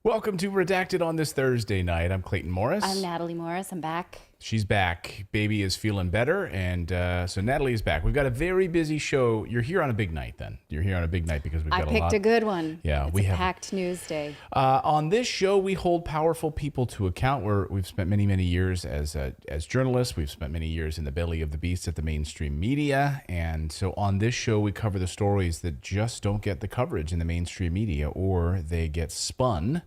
Welcome to Redacted on this Thursday night. I'm Clayton Morris. I'm Natalie Morris. I'm back. She's back. Baby is feeling better, and so Natalie is back. We've got a very busy show. You're here on a big night, then. You're here on a big night because we've got a lot. I picked a good one. Yeah, we have a packed news day. On this show, we hold powerful people to account. We've spent many, many years as journalists. We've spent many years in the belly of the beast at the mainstream media, and so on this show, we cover the stories that just don't get the coverage in the mainstream media, or they get spun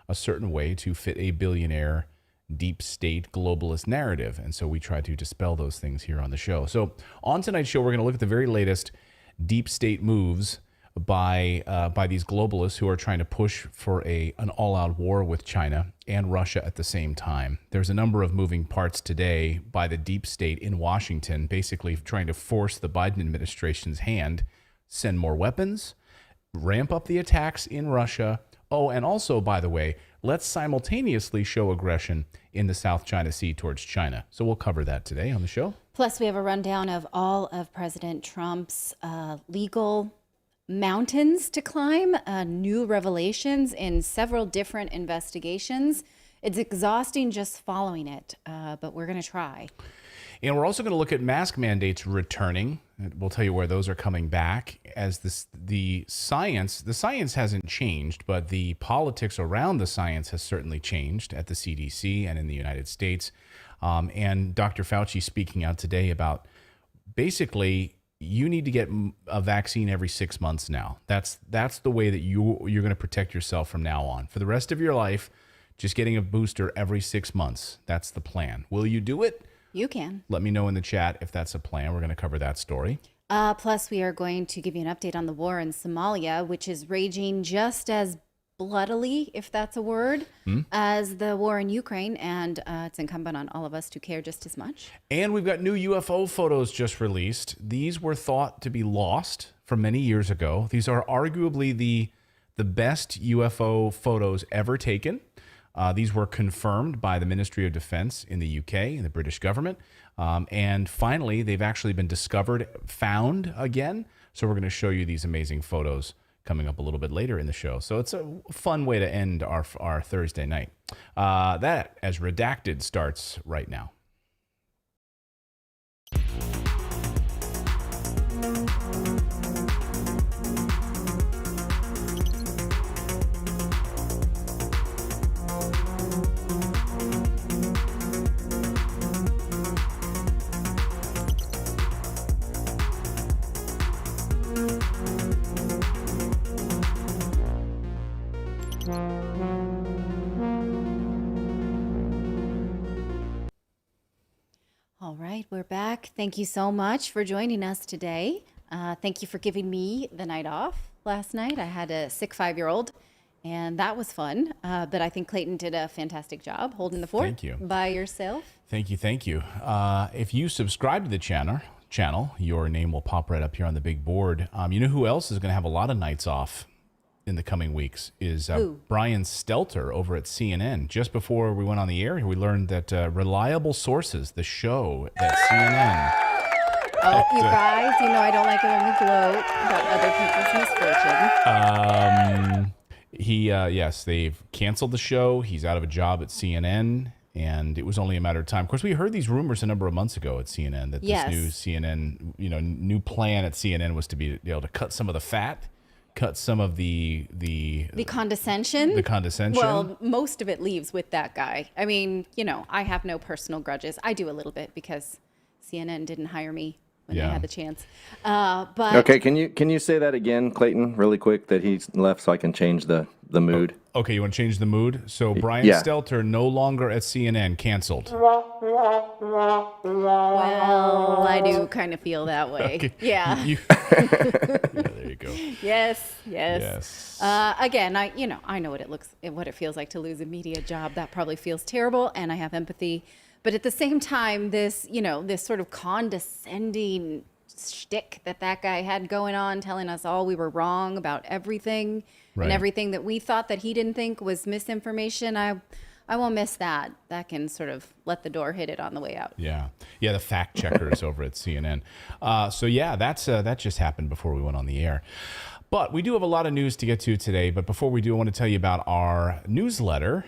a certain way to fit a billionaire deep state globalist narrative. And so we try to dispel those things here on the show. So on tonight's show, we're going to look at the very latest deep state moves by these globalists who are trying to push for an all-out war with China and Russia at the same time. There's a number of moving parts today by the deep state in Washington, basically trying to force the Biden administration's hand, send more weapons, ramp up the attacks in Russia. Oh, and also, by the way, let's simultaneously show aggression in the South China Sea towards China. So we'll cover that today on the show. Plus, we have a rundown of all of President Trump's legal mountains to climb, new revelations in several different investigations. It's exhausting just following it, but we're going to try. And we're also going to look at mask mandates returning. We'll tell you where those are coming back as the science hasn't changed, but the politics around the science has certainly changed at the CDC and in the United States. And Dr. Fauci speaking out today about basically you need to get a vaccine every 6 months now. That's the way that you're going to protect yourself from now on. For the rest of your life, just getting a booster every 6 months. That's the plan. Will you do it? You can. Let me know in the chat if that's a plan. We're going to cover that story. Plus, we are going to give you an update on the war in Somalia, which is raging just as bloodily, if that's a word, as the war in Ukraine. And it's incumbent on all of us to care just as much. And we've got new UFO photos just released. These were thought to be lost from many years ago. These are arguably the best UFO photos ever taken. These were confirmed by the Ministry of Defense in the UK and the British government. And finally, they've actually been found again. So we're going to show you these amazing photos coming up a little bit later in the show. So it's a fun way to end our Thursday night. That, as Redacted, starts right now. All right, we're back. Thank you so much for joining us today. Thank you for giving me the night off last night. I had a sick 5-year-old, and that was fun. But I think Clayton did a fantastic job holding the fort. Thank you. By yourself. Thank you. If you subscribe to the channel, your name will pop right up here on the big board. You know who else is going to have a lot of nights off in the coming weeks is Brian Stelter over at CNN. Just before we went on the air, we learned that Reliable Sources, the show that CNN... Oh, you guys, you know I don't like it when we gloat about other people's misfortune. Yes, they've canceled the show. He's out of a job at CNN, and it was only a matter of time. Of course, we heard these rumors a number of months ago at CNN that this new CNN, new plan at CNN was to be able to cut some of the fat, cut some of the condescension. The condescension. Well, most of it leaves with that guy. I mean, I have no personal grudges. I do a little bit because CNN didn't hire me when they had the chance. But okay, can you say that again, Clayton, really quick, that he left so I can change the mood? Okay, you want to change the mood? So Brian Stelter no longer at CNN, canceled. Well, I do kind of feel that way. Okay. Yeah. There you go. Yes. Again, I know what it feels like to lose a media job. That probably feels terrible, and I have empathy. But at the same time, this sort of condescending shtick that guy had going on, telling us all we were wrong about everything, right, and everything that we thought that he didn't think was misinformation. I won't miss that. That can sort of let the door hit it on the way out. Yeah, the fact checkers over at CNN. That just happened before we went on the air. But we do have a lot of news to get to today. But before we do, I want to tell you about our newsletter.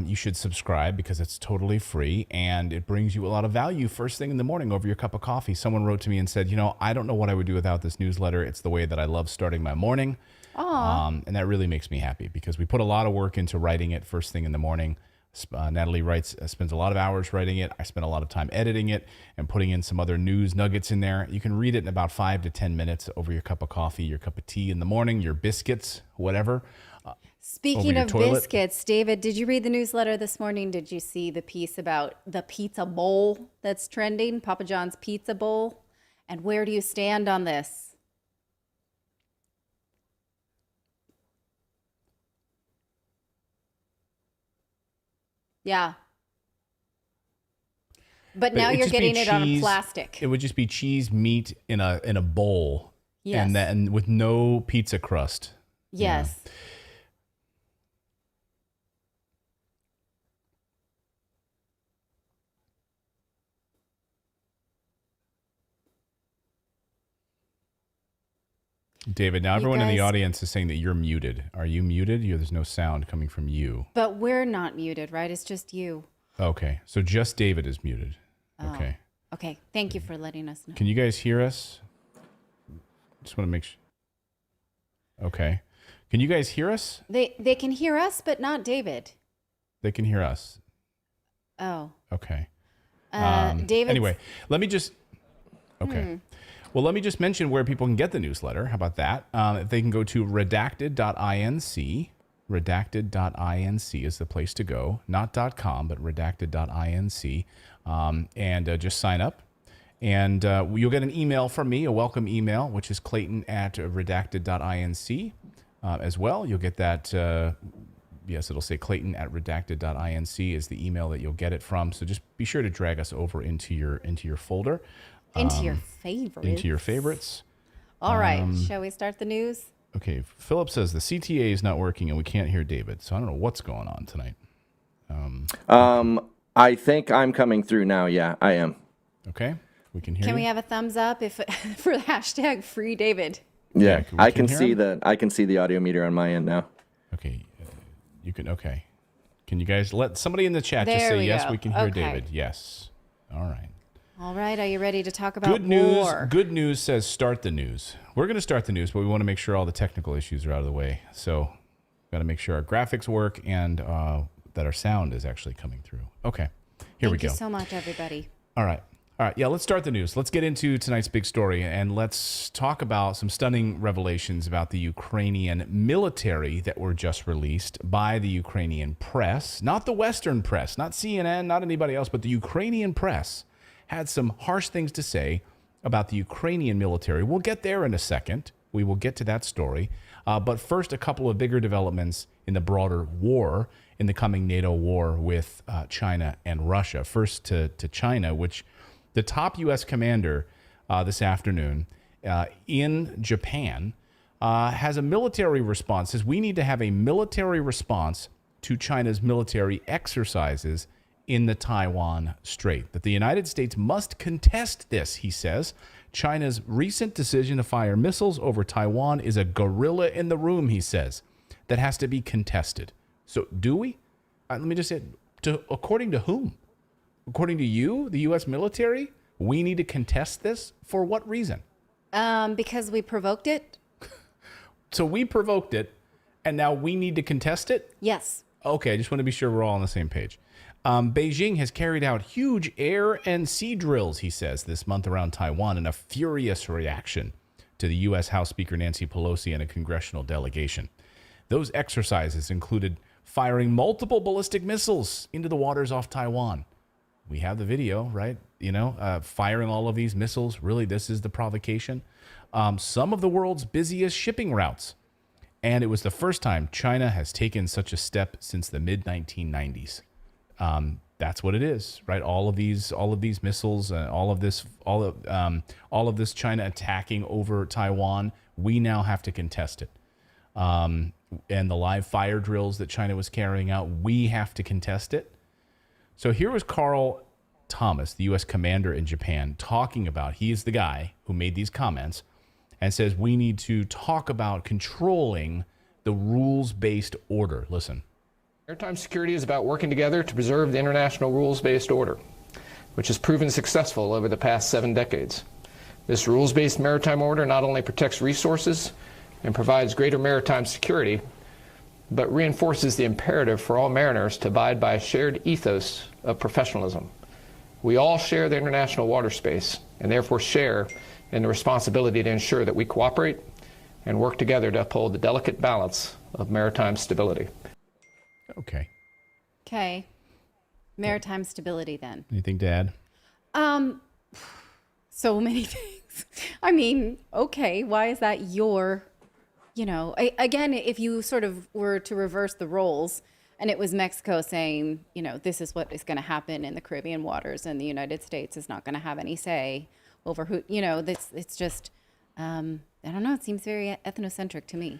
You should subscribe because it's totally free and it brings you a lot of value first thing in the morning over your cup of coffee. Someone wrote to me and said, I don't know what I would do without this newsletter. It's the way that I love starting my morning. And that really makes me happy because we put a lot of work into writing it first thing in the morning. Natalie spends a lot of hours writing it. I spend a lot of time editing it and putting in some other news nuggets in there. You can read it in about 5 to 10 minutes over your cup of coffee, your cup of tea in the morning, your biscuits, whatever. Speaking of biscuits, David, did you read the newsletter this morning? Did you see the piece about the pizza bowl that's trending, Papa John's pizza bowl? And where do you stand on this? Yeah. But now you're getting it on a plastic. It would just be cheese, meat in a bowl. Yes. And with no pizza crust. Yes. Yeah. David, now everyone in the audience is saying that you're muted. Are you muted? There's no sound coming from you. But we're not muted, right? It's just you. Okay. So just David is muted. Oh. Okay. Okay. Thank you for letting us know. Can you guys hear us? Just want to make sure. Okay. Can you guys hear us? They can hear us, but not David. They can hear us. Oh. Okay. David. Anyway, let me just. Okay. Well, let me just mention where people can get the newsletter. How about that? If they can go to redacted.inc. Redacted.inc is the place to go. Not .com, but redacted.inc. And just sign up. And you'll get an email from me, a welcome email, which is clayton@redacted.inc as well. You'll get that. Yes, it'll say clayton@redacted.inc is the email that you'll get it from. So just be sure to drag us over into your folder. Into your favorites. Into your favorites. All right. Shall we start the news? Okay. Philip says the CTA is not working and we can't hear David. So I don't know what's going on tonight. I think I'm coming through now. Yeah, I am. Okay. We can hear you. Can we have a thumbs up for the hashtag free David? Yeah, I can see the audio meter on my end now. Okay. You can. Okay. Can you guys let somebody in the chat just say yes? We can hear David. Yes. All right. All right, are you ready to talk about good news? war? Good news says start the news. We're going to start the news, but we want to make sure all the technical issues are out of the way. So we've got to make sure our graphics work and that our sound is actually coming through. Okay, here we go. Thank you so much, everybody. All right. Yeah, let's start the news. Let's get into tonight's big story, and let's talk about some stunning revelations about the Ukrainian military that were just released by the Ukrainian press. Not the Western press, not CNN, not anybody else, but the Ukrainian press had some harsh things to say about the Ukrainian military. We'll get there in a second. We will get to that story. But first, a couple of bigger developments in the broader war, in the coming NATO war with China and Russia. First to China, which the top U.S. commander this afternoon in Japan has a military response, says we need to have a military response to China's military exercises in the Taiwan Strait, that the United States must contest this, he says. China's recent decision to fire missiles over Taiwan is a gorilla in the room, he says, that has to be contested. So do we? Let me just say, according to whom? According to you, the U.S. military? We need to contest this? For what reason? Because we provoked it. So we provoked it, and now we need to contest it? Yes. Okay, I just want to be sure we're all on the same page. Beijing has carried out huge air and sea drills, he says, this month around Taiwan in a furious reaction to the U.S. House Speaker Nancy Pelosi and a congressional delegation. Those exercises included firing multiple ballistic missiles into the waters off Taiwan. We have the video, right? Firing all of these missiles. Really, this is the provocation. Some of the world's busiest shipping routes. And it was the first time China has taken such a step since the mid-1990s. That's what it is, right? All of these missiles, all of this China attacking over Taiwan. We now have to contest it. And the live fire drills that China was carrying out, we have to contest it. So here was Carl Thomas, the U.S. commander in Japan, talking about, he is the guy who made these comments, and says we need to talk about controlling the rules-based order. Listen. Maritime security is about working together to preserve the international rules-based order, which has proven successful over the past 7 decades. This rules-based maritime order not only protects resources and provides greater maritime security, but reinforces the imperative for all mariners to abide by a shared ethos of professionalism. We all share the international water space and therefore share in the responsibility to ensure that we cooperate and work together to uphold the delicate balance of maritime stability. Okay. Okay. Maritime stability then. Anything to add? So many things. I mean, okay, why is that your, again, if you sort of were to reverse the roles and it was Mexico saying, this is what is going to happen in the Caribbean waters and the United States is not going to have any say over who, it's just, I don't know, it seems very ethnocentric to me.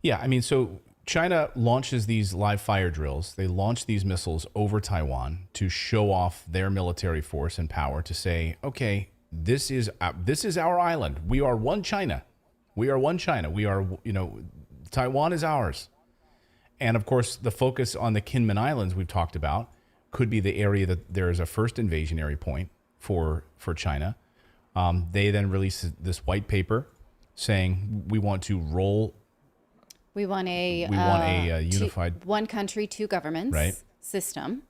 Yeah, I mean, so China launches these live fire drills. They launch these missiles over Taiwan to show off their military force and power to say, okay, this is our island. We are one China. We are one China. We are, Taiwan is ours. And of course, the focus on the Kinmen Islands we've talked about could be the area that there is a first invasionary point for China. They then release this white paper saying we want to roll. We want a unified one country, two governments system.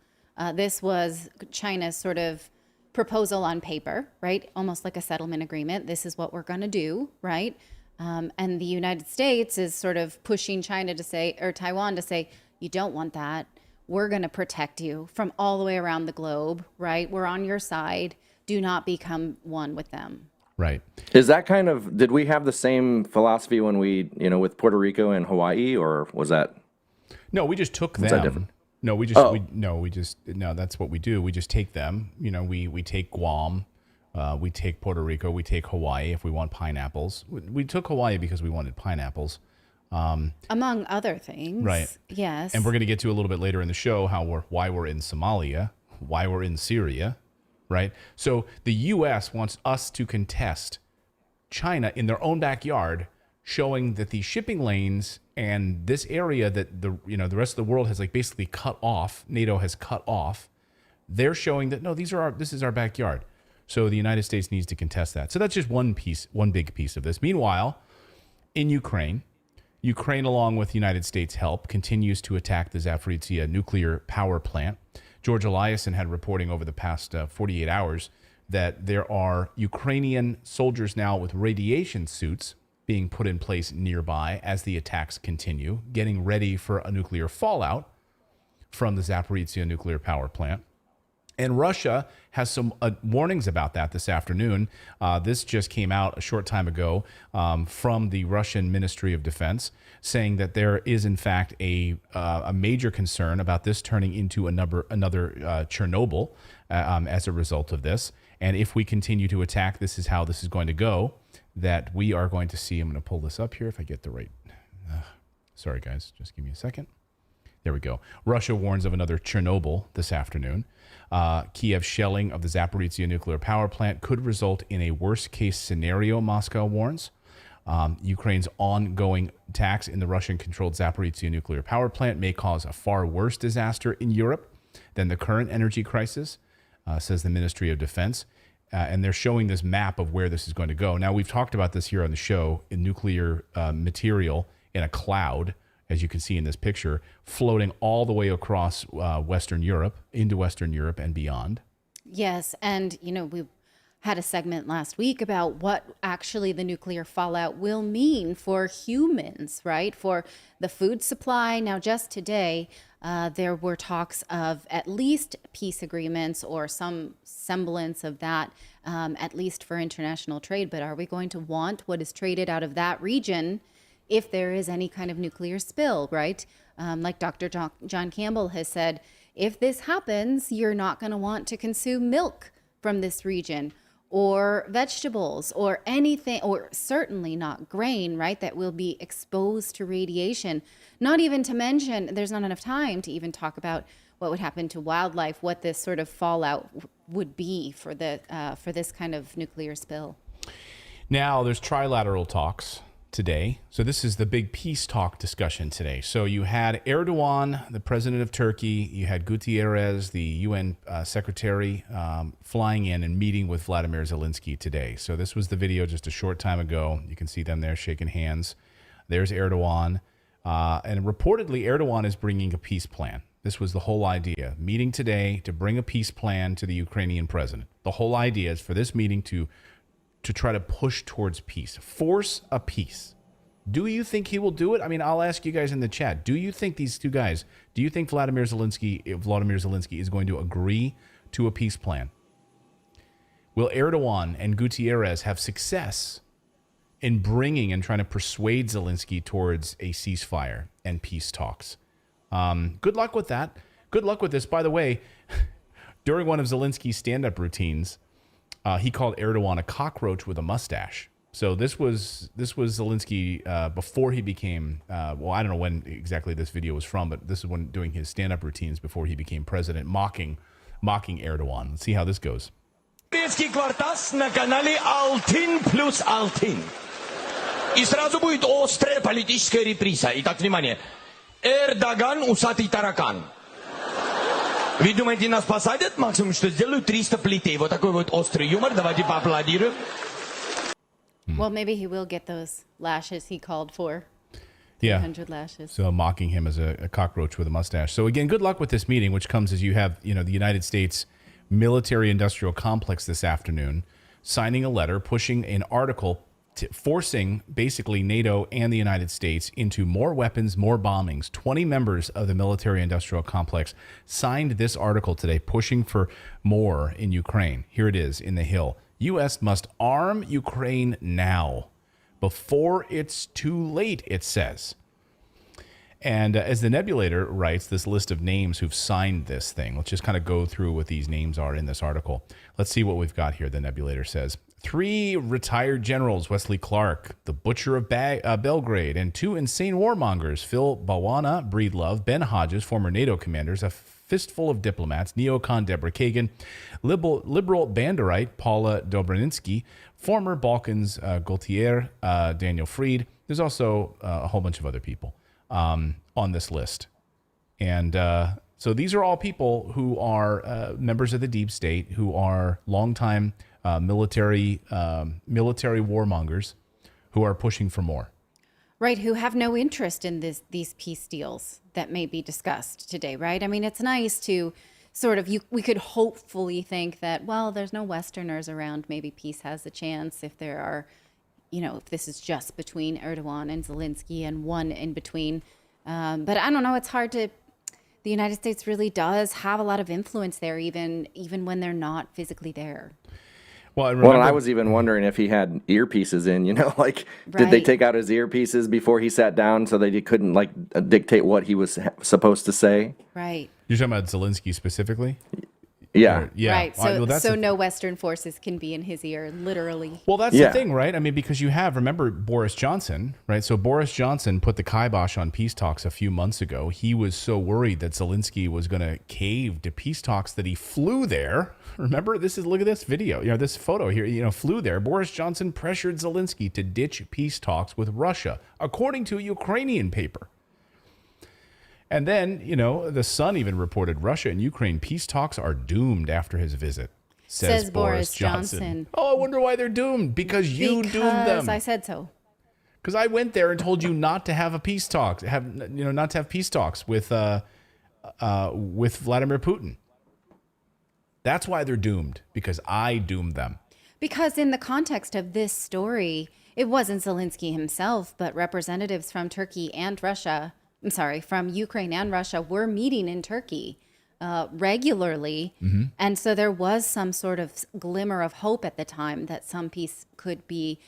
This was China's sort of proposal on paper, right? Almost like a settlement agreement. This is what we're going to do, right? And the United States is sort of pushing China to say, or Taiwan to say, you don't want that. We're going to protect you from all the way around the globe, right? We're on your side. Do not become one with them. Right. Is that did we have the same philosophy when we, with Puerto Rico and Hawaii, or was that? No, we just took them. Was that different? No, that's what we do. We just take them. We take Guam, we take Puerto Rico, we take Hawaii if we want pineapples. We took Hawaii because we wanted pineapples. Among other things. Right. Yes. And we're going to get to a little bit later in the show why we're in Somalia, why we're in Syria, right? So the U.S. wants us to contest China in their own backyard, showing that the shipping lanes and this area that the rest of the world has basically cut off, NATO has cut off, they're showing that no, this is our backyard. So the United States needs to contest that. So that's just one big piece of this. Meanwhile, in Ukraine, along with United States help, continues to attack the Zaporizhzhia nuclear power plant. George Eliason had reporting over the past 48 hours that there are Ukrainian soldiers now with radiation suits being put in place nearby as the attacks continue, getting ready for a nuclear fallout from the Zaporizhzhia nuclear power plant. And Russia has some warnings about that this afternoon. This just came out a short time ago from the Russian Ministry of Defense, saying that there is, in fact, a major concern about this turning into another Chernobyl as a result of this. And if we continue to attack, this is how this is going to go, that we are going to see. I'm going to pull this up here if I get the right. Sorry, guys. Just give me a second. There we go. Russia warns of another Chernobyl this afternoon. Kiev's shelling of the Zaporizhzhia nuclear power plant could result in a worst-case scenario, Moscow warns. Ukraine's ongoing attacks in the Russian-controlled Zaporizhzhia nuclear power plant may cause a far worse disaster in Europe than the current energy crisis, says the Ministry of Defense. And they're showing this map of where this is going to go. Now, we've talked about this here on the show, in nuclear material in a cloud, as you can see in this picture, floating all the way across Western Europe, into Western Europe and beyond. Yes, and, we had a segment last week about what actually the nuclear fallout will mean for humans, right? For the food supply. Now, just today, there were talks of at least peace agreements or some semblance of that, at least for international trade. But are we going to want what is traded out of that region if there is any kind of nuclear spill, right? Like Dr. John Campbell has said, if this happens, you're not going to want to consume milk from this region or vegetables or anything, or certainly not grain, right, that will be exposed to radiation. Not even to mention, there's not enough time to even talk about what would happen to wildlife, what this sort of fallout would be for this kind of nuclear spill. Now, there's trilateral talks today. So this is the big peace talk discussion today. So you had Erdogan, the president of Turkey. You had Gutierrez, the UN secretary, flying in and meeting with Vladimir Zelensky today. So this was the video just a short time ago. You can see them there shaking hands. There's Erdogan. And reportedly, Erdogan is bringing a peace plan. This was the whole idea. Meeting today to bring a peace plan to the Ukrainian president. The whole idea is for this meeting to try to push towards peace, force a peace. Do you think he will do it? I mean, I'll ask you guys in the chat. Do you think these two guys, do you think Vladimir Zelensky is going to agree to a peace plan? Will Erdogan and Gutierrez have success in bringing and trying to persuade Zelensky towards a ceasefire and peace talks? Good luck with that. Good luck with this. By the way, during one of Zelensky's stand-up routines, he called Erdogan a cockroach with a mustache. So this was Zelensky before he became, well, I don't know when exactly this video was from, but this is when doing his stand-up routines before he became president, mocking Erdogan. Let's see how this goes. На канале Алтин плюс Алтин. И сразу будет острая политическая реприза. Итак, внимание. Эрдоган усатый таракан. Вы думаете, нас посадят? Максимум, что сделают 300 плетей. Вот такой вот острый юмор. Давайте поаплодируем. Well, maybe he will get those lashes he called for. Yeah. 100 lashes. So mocking him as a cockroach with a mustache. So again, good luck with this meeting, which comes as you have, the United States military-industrial complex this afternoon signing a letter, pushing an article, forcing basically NATO and the United States into more weapons, more bombings. 20 members of the military-industrial complex signed this article today, pushing for more in Ukraine. Here it is in the Hill. U.S. must arm Ukraine now, before it's too late, it says. And as the Nebulator writes, this list of names who've signed this thing, let's just kind of go through what these names are in this article. Let's see what we've got here, the Nebulator says. 3 retired generals, Wesley Clark, the Butcher of Belgrade, and 2 insane warmongers, Phil Bawana, Breedlove, Ben Hodges, former NATO commanders, a fistful of diplomats, neocon Deborah Kagan, liberal Banderite Paula Dobrynski, former Balkans Gaultier, Daniel Fried. There's also a whole bunch of other people on this list. And so these are all people who are members of the deep state, who are longtime military warmongers who are pushing for more. Right, who have no interest in these peace deals that may be discussed today, right? I mean, it's nice to sort of, we could hopefully think that, well, there's no Westerners around, maybe peace has a chance if there are, if this is just between Erdogan and Zelensky and one in between. But I don't know, it's hard to, the United States really does have a lot of influence there, even when they're not physically there. Well, and I was even wondering if he had earpieces in, did they take out his earpieces before he sat down so that he couldn't dictate what he was supposed to say? Right. You're talking about Zelensky specifically? Yeah. Yeah. Right. So no Western forces can be in his ear, literally. Well, that's the thing, right? I mean, because remember Boris Johnson, right? So Boris Johnson put the kibosh on peace talks a few months ago. He was so worried that Zelensky was going to cave to peace talks that he flew there. Remember, look at this video, this photo here, flew there. Boris Johnson pressured Zelensky to ditch peace talks with Russia, according to a Ukrainian paper. And then, the Sun even reported Russia and Ukraine peace talks are doomed after his visit, says Boris Johnson. Oh, I wonder why they're doomed. Because doomed them. Because I said so. Because I went there and told you not to have a peace talk, not to have peace talks with Vladimir Putin. That's why they're doomed, because I doomed them. Because in the context of this story, it wasn't Zelensky himself, but representatives from Turkey and Russia, from Ukraine and Russia were meeting in Turkey regularly. Mm-hmm. And so there was some sort of glimmer of hope at the time that some peace could be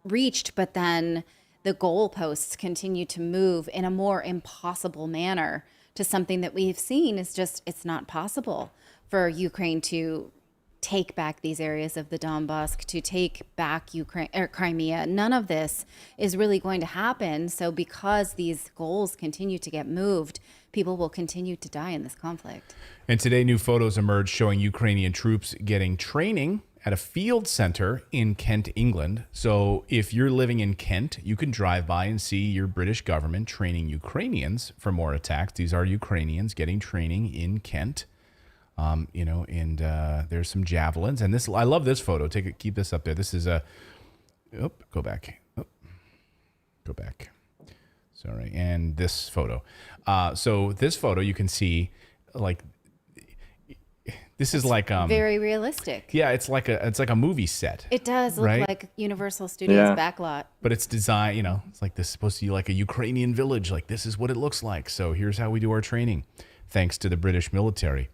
reached, but then the goalposts continue to move in a more impossible manner to something that we've seen is just, it's not possible for Ukraine to take back these areas of the Donbass, to take back Crimea. None of this is really going to happen. So because these goals continue to get moved, people will continue to die in this conflict. And today, new photos emerged showing Ukrainian troops getting training at a field center in Kent, England. So if you're living in Kent, you can drive by and see your British government training Ukrainians for more attacks. These are Ukrainians getting training in Kent. And there's some javelins. And I love this photo. Keep this up there. This is go back. Go back. Sorry. And this photo. So this photo, you can see, like, this is like very realistic. Yeah, it's like a movie set. It does look right? like Universal Studios backlot. But it's designed, it's like this is supposed to be like a Ukrainian village. Like, this is what it looks like. So here's how we do our training, thanks to the British military.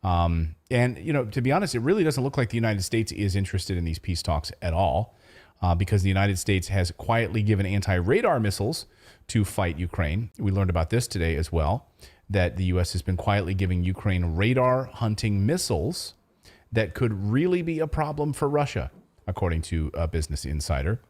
And to be honest, it really doesn't look like the United States is interested in these peace talks at all, because the United States has quietly given anti-radar missiles to fight Ukraine. We learned about this today as well, that the U.S. has been quietly giving Ukraine radar hunting missiles that could really be a problem for Russia, according to Business Insider.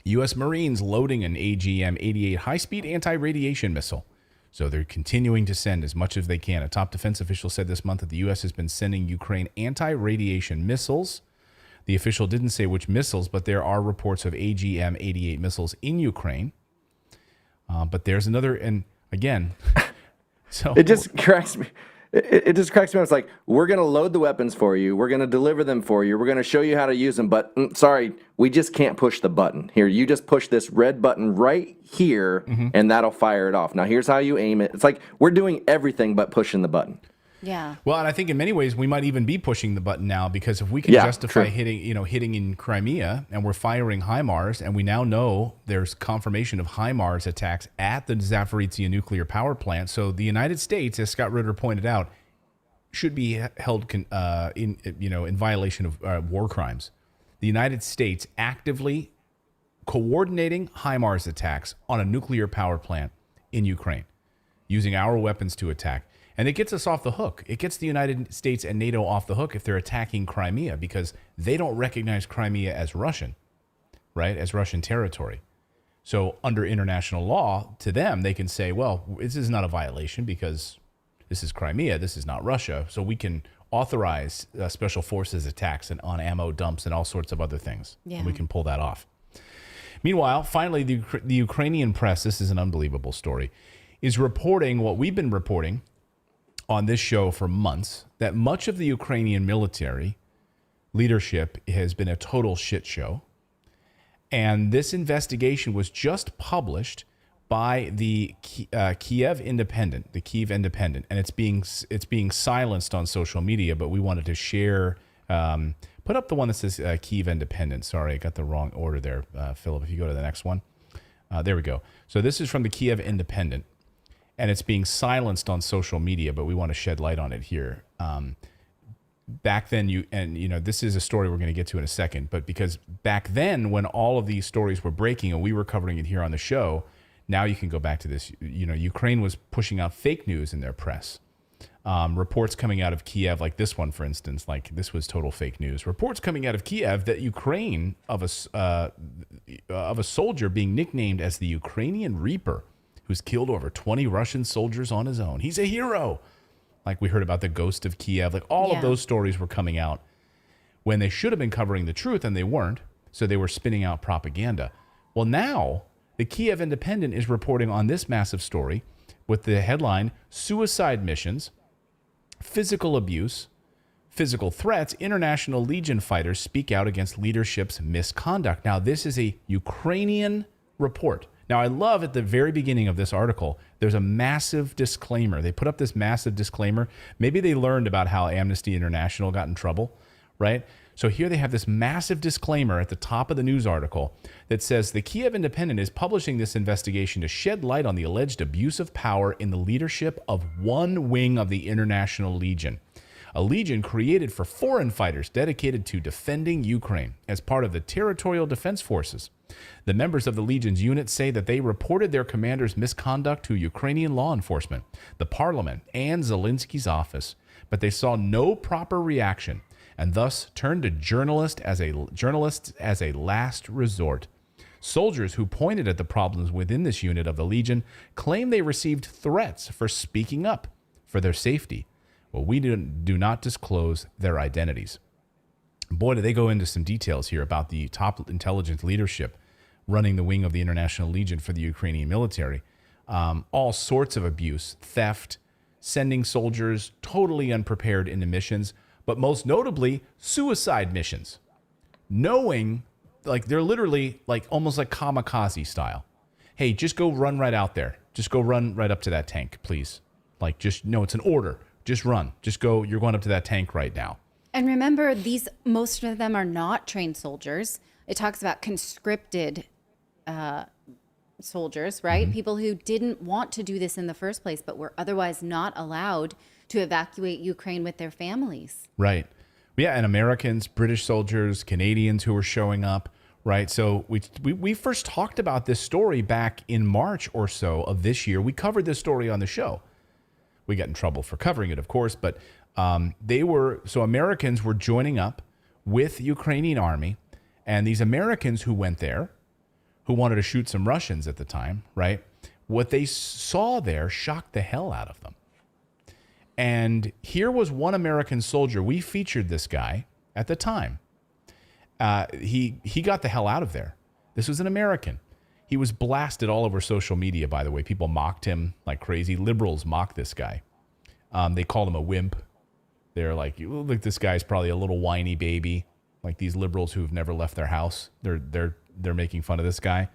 U.S. Marines loading an AGM-88 high-speed anti-radiation missile. So they're continuing to send as much as they can. A top defense official said this month that the U.S. has been sending Ukraine anti-radiation missiles. The official didn't say which missiles, but there are reports of AGM-88 missiles in Ukraine. But there's another, and again... So it just cracks me. It just cracks me up. It's like, we're going to load the weapons for you. We're going to deliver them for you. We're going to show you how to use them. But sorry, we just can't push the button. Here, you just push this red button right here, and that'll fire it off. Now, here's how you aim it. It's like we're doing everything but pushing the button. Yeah. Well, and I think in many ways we might even be pushing the button now, because if we can justify hitting in Crimea, and we're firing HIMARS, and we now know there's confirmation of HIMARS attacks at the Zaporizhzhia nuclear power plant. So the United States, as Scott Ritter pointed out, should be held in violation of war crimes. The United States actively coordinating HIMARS attacks on a nuclear power plant in Ukraine, using our weapons to attack. And it gets us off the hook. It gets the United States and NATO off the hook if they're attacking Crimea, because they don't recognize Crimea as Russian, right? As Russian territory. So under international law, to them, they can say, well, this is not a violation because this is Crimea. This is not Russia. So we can authorize special forces attacks and on ammo dumps and all sorts of other things. Yeah. And we can pull that off. Meanwhile, finally, the Ukrainian press, this is an unbelievable story, is reporting what we've been reporting on this show for months, that much of the Ukrainian military leadership has been a total shit show. And this investigation was just published by the Kiev Independent, and it's being silenced on social media. But we wanted to share. Put up the one that says Kiev Independent. Sorry, I got the wrong order there, Philip. If you go to the next one, there we go. So this is from the Kiev Independent. And it's being silenced on social media, but we want to shed light on it here. Back then, this is a story we're going to get to in a second, but because back then, when all of these stories were breaking and we were covering it here on the show, now you can go back to this. Ukraine was pushing out fake news in their press. Reports coming out of Kiev, like this one, for instance, like this was total fake news. Reports coming out of Kiev that Ukraine of a soldier being nicknamed as the Ukrainian Reaper, who's killed over 20 Russian soldiers on his own. He's a hero. Like we heard about the ghost of Kiev. Like all of those stories were coming out when they should have been covering the truth, and they weren't. So they were spinning out propaganda. Well, now the Kiev Independent is reporting on this massive story with the headline, Suicide Missions, Physical Abuse, Physical Threats, International Legion Fighters Speak Out Against Leadership's Misconduct. Now, this is a Ukrainian report. Now, I love at the very beginning of this article, there's a massive disclaimer. They put up this massive disclaimer. Maybe they learned about how Amnesty International got in trouble, right? So here they have this massive disclaimer at the top of the news article that says the Kiev Independent is publishing this investigation to shed light on the alleged abuse of power in the leadership of one wing of the International Legion, a legion created for foreign fighters dedicated to defending Ukraine as part of the Territorial Defense Forces. The members of the Legion's unit say that they reported their commander's misconduct to Ukrainian law enforcement, the parliament, and Zelensky's office, but they saw no proper reaction and thus turned to journalists as a last resort. Soldiers who pointed at the problems within this unit of the Legion claim they received threats for speaking up for their safety. Well, we do not disclose their identities. Boy, do they go into some details here about the top intelligence leadership running the wing of the International Legion for the Ukrainian military. All sorts of abuse, theft, sending soldiers totally unprepared into missions, but most notably, suicide missions. Knowing, like, they're literally like almost like kamikaze style. Hey, just go run right out there. Just go run right up to that tank, please. Like, just, no, it's an order. Just run. Just go. You're going up to that tank right now. And remember, most of them are not trained soldiers. It talks about conscripted soldiers, right? Mm-hmm. People who didn't want to do this in the first place, but were otherwise not allowed to evacuate Ukraine with their families. Right. Yeah, and Americans, British soldiers, Canadians who were showing up, right? So we first talked about this story back in March or so of this year. We covered this story on the show. We got in trouble for covering it, of course, but Americans were joining up with Ukrainian army, and these Americans who went there, who wanted to shoot some Russians at the time, right? What they saw there shocked the hell out of them. And here was one American soldier. We featured this guy at the time. He got the hell out of there. This was an American. He was blasted all over social media, by the way. People mocked him like crazy. Liberals mocked this guy. They called him a wimp. They're like, look, this guy's probably a little whiny baby. Like these liberals who've never left their house. They're making fun of this guy.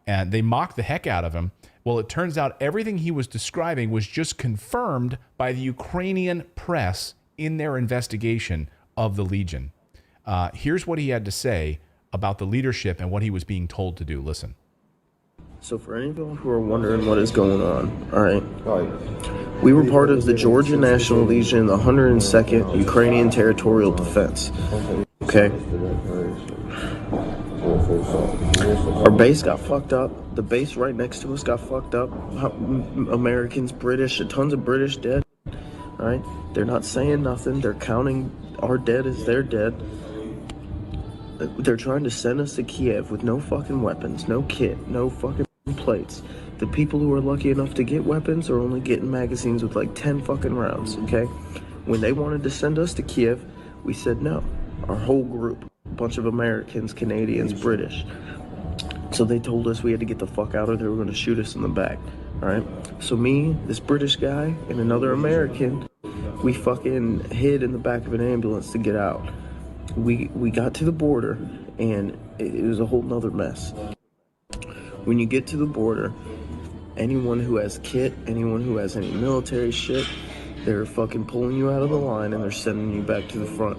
And they mocked the heck out of him. Well, it turns out everything he was describing was just confirmed by the Ukrainian press in their investigation of the Legion. Here's what he had to say about the leadership and what he was being told to do. Listen. So for any of you who are wondering what is going on, all right, we were part of the Georgia National Legion, the 102nd Ukrainian Territorial Defense, okay? Our base got fucked up. The base right next to us got fucked up. Americans, British, tons of British dead, all right? They're not saying nothing. They're counting our dead as their dead. They're trying to send us to Kiev with no fucking weapons, no kit, no fucking plates. The people who are lucky enough to get weapons are only getting magazines with like 10 fucking rounds, okay? When they wanted to send us to Kiev, we said no. Our whole group, a bunch of Americans, Canadians, British. So they told us we had to get the fuck out or they were going to shoot us in the back, all right? So me, this British guy, and another American, we fucking hid in the back of an ambulance to get out. We got to the border, and it was a whole nother mess. When you get to the border, anyone who has kit, anyone who has any military shit, they're fucking pulling you out of the line and they're sending you back to the front.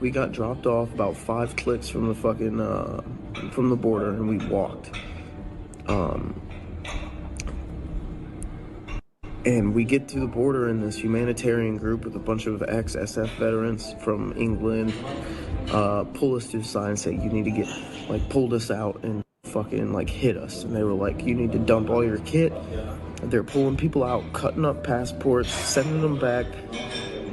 We got dropped off about 5 clicks from the fucking, from the border, and we walked. And we get to the border, and this humanitarian group with a bunch of ex-SF veterans from England pull us to the side and say, you need to get, like, pulled us out and fucking, like, hit us. And they were like, you need to dump all your kit. They're pulling people out, cutting up passports, sending them back.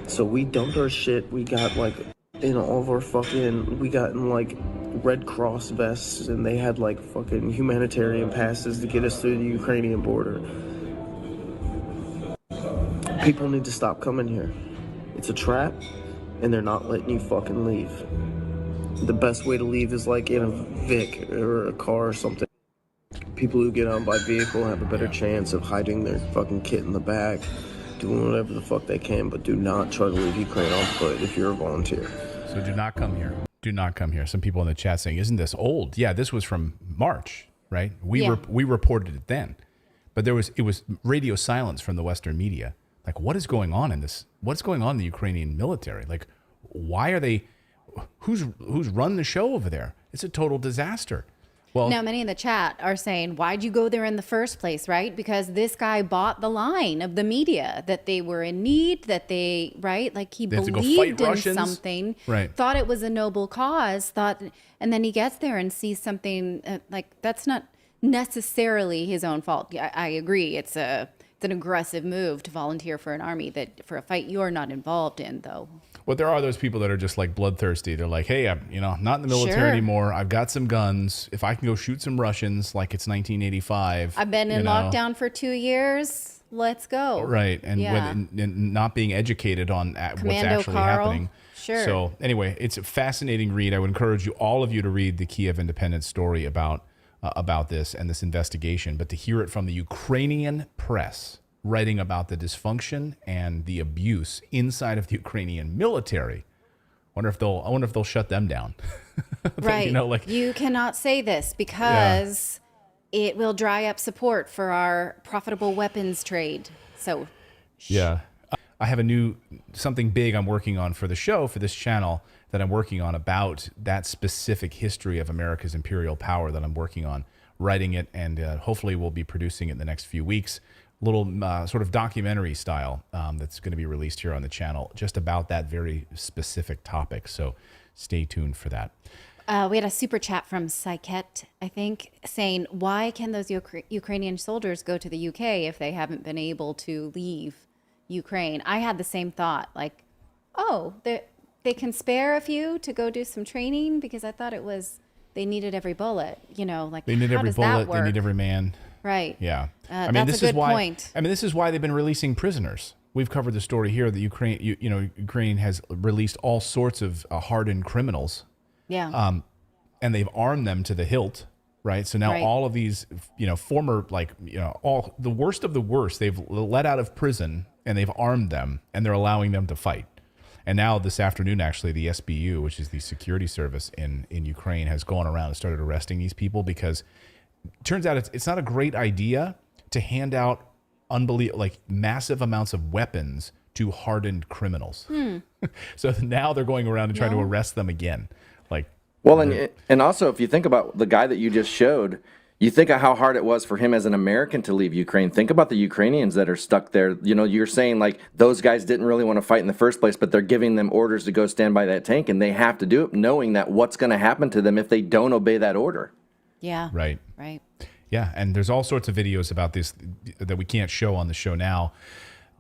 So we dumped our shit. We got, like, in all of our fucking, we got in, like, Red Cross vests, and they had, like, fucking humanitarian passes to get us through the Ukrainian border. People need to stop coming here. It's a trap, and they're not letting you fucking leave. The best way to leave is like in a Vic or a car or something. People who get on by vehicle have a better chance of hiding their fucking kit in the back, doing whatever the fuck they can, but do not try to leave Ukraine on foot if you're a volunteer. So do not come here. Do not come here. Some people in the chat saying, isn't this old? Yeah, this was from March, right? We reported it then. But it was radio silence from the Western media. Like, what is going on in this? What's going on in the Ukrainian military? Like, why are they? Who's run the show over there? It's a total disaster. Well, now many in the chat are saying, why'd you go there in the first place, right? Because this guy bought the line of the media that they were in need, that they, right? Like he believed in something, right? Thought it was a noble cause, and then he gets there and sees something like that's not necessarily his own fault. I agree. It's an aggressive move to volunteer for an army for a fight you're not involved in, though. Well, there are those people that are just like bloodthirsty. They're like, hey, I'm not in the military anymore. I've got some guns. If I can go shoot some Russians like it's 1985. I've been in lockdown for 2 years. let's go. Right. And, Yeah. and not being educated on what's Commando actually Carl. happening. Sure. So anyway, it's a fascinating read. I would encourage all of you to read the Kiev Independent story about this and this investigation, but to hear it from the Ukrainian press writing about the dysfunction and the abuse inside of the Ukrainian military. I wonder if they'll shut them down. Right. You know, like, you cannot say this because it will dry up support for our profitable weapons trade. So yeah. I have something big I'm working on for the show, for this channel, that I'm working on about that specific history of America's imperial power that I'm working on, writing it, and hopefully we'll be producing it in the next few weeks. Little sort of documentary style that's going to be released here on the channel just about that very specific topic. So stay tuned for that. We had a super chat from Syket, I think, saying, why can those Ukrainian soldiers go to the UK if they haven't been able to leave Ukraine? I had the same thought, like, oh, they can spare a few to go do some training, because I thought it was they needed every bullet, you know, like they need how every does bullet, that work? they need every man. Right. Yeah. I mean, that's this a is good why. point. I mean, this is why they've been releasing prisoners. We've covered the story here that Ukraine has released all sorts of hardened criminals. Yeah. And they've armed them to the hilt, right? So now all of these, former, all the worst of the worst, they've let out of prison and they've armed them and they're allowing them to fight. And now this afternoon, actually, the SBU, which is the security service in Ukraine, has gone around and started arresting these people, because it turns out it's not a great idea to hand out massive amounts of weapons to hardened criminals. So now they're going around and trying to arrest them again. Well, and also, if you think about the guy that you just showed, you think of how hard it was for him as an American to leave Ukraine. Think about the Ukrainians that are stuck there. You know, you're saying like those guys didn't really want to fight in the first place, but they're giving them orders to go stand by that tank, and they have to do it knowing that what's going to happen to them if they don't obey that order. Yeah. Right. Right. Yeah, and there's all sorts of videos about this that we can't show on the show now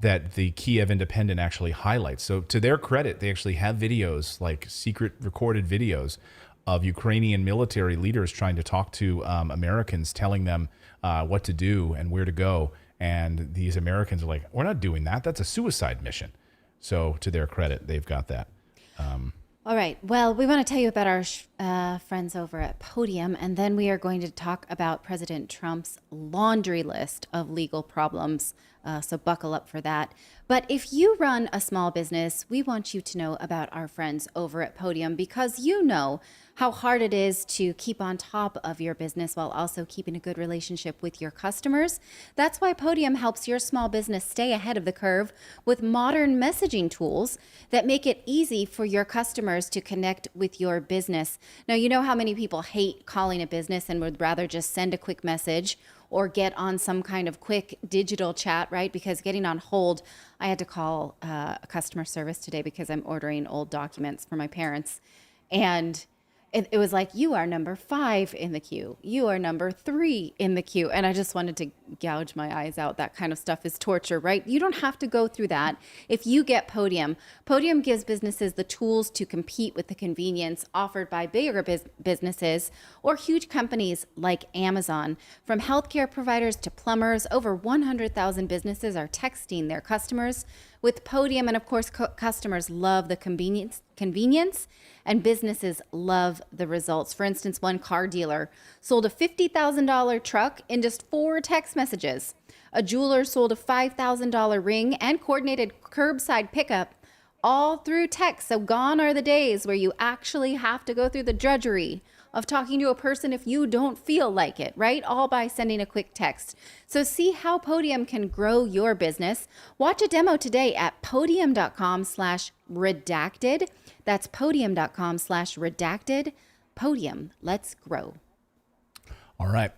that the Kiev Independent actually highlights. So to their credit, they actually have videos, like secret recorded videos of Ukrainian military leaders trying to talk to Americans, telling them what to do and where to go. And these Americans are like, we're not doing that. That's a suicide mission. So to their credit, they've got that. All right. Well, we want to tell you about our friends over at Podium, and then we are going to talk about President Trump's laundry list of legal problems. So buckle up for that. But if you run a small business, we want you to know about our friends over at Podium, because you know how hard it is to keep on top of your business while also keeping a good relationship with your customers. That's why Podium helps your small business stay ahead of the curve with modern messaging tools that make it easy for your customers to connect with your business. Now, you know how many people hate calling a business and would rather just send a quick message or get on some kind of quick digital chat, right? Because getting on hold, I had to call customer service today because I'm ordering old documents for my parents. And it was like, you are number 5 in the queue. You are number 3 in the queue. And I just wanted to gouge my eyes out. That kind of stuff is torture, right? You don't have to go through that if you get Podium. Podium gives businesses the tools to compete with the convenience offered by bigger businesses or huge companies like Amazon. From healthcare providers to plumbers, over 100,000 businesses are texting their customers with Podium. And of course, customers love the convenience, and businesses love the results. For instance, one car dealer sold a $50,000 truck in just 4 text messages. A jeweler sold a $5,000 ring and coordinated curbside pickup all through text. So gone are the days where you actually have to go through the drudgery of talking to a person if you don't feel like it, right? All by sending a quick text. So see how Podium can grow your business. Watch a demo today at podium.com/redacted. That's podium.com/redacted. Podium, let's grow. All right.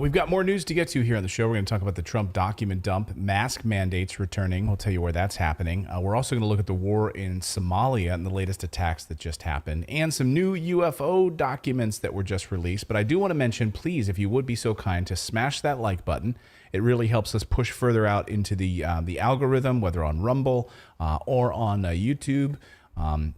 We've got more news to get to here on the show. We're going to talk about the Trump document dump, mask mandates returning. We'll tell you where that's happening. We're also going to look at the war in Somalia and the latest attacks that just happened, and some new UFO documents that were just released. But I do want to mention, please, if you would be so kind, to smash that like button. It really helps us push further out into the algorithm, whether on Rumble or on YouTube.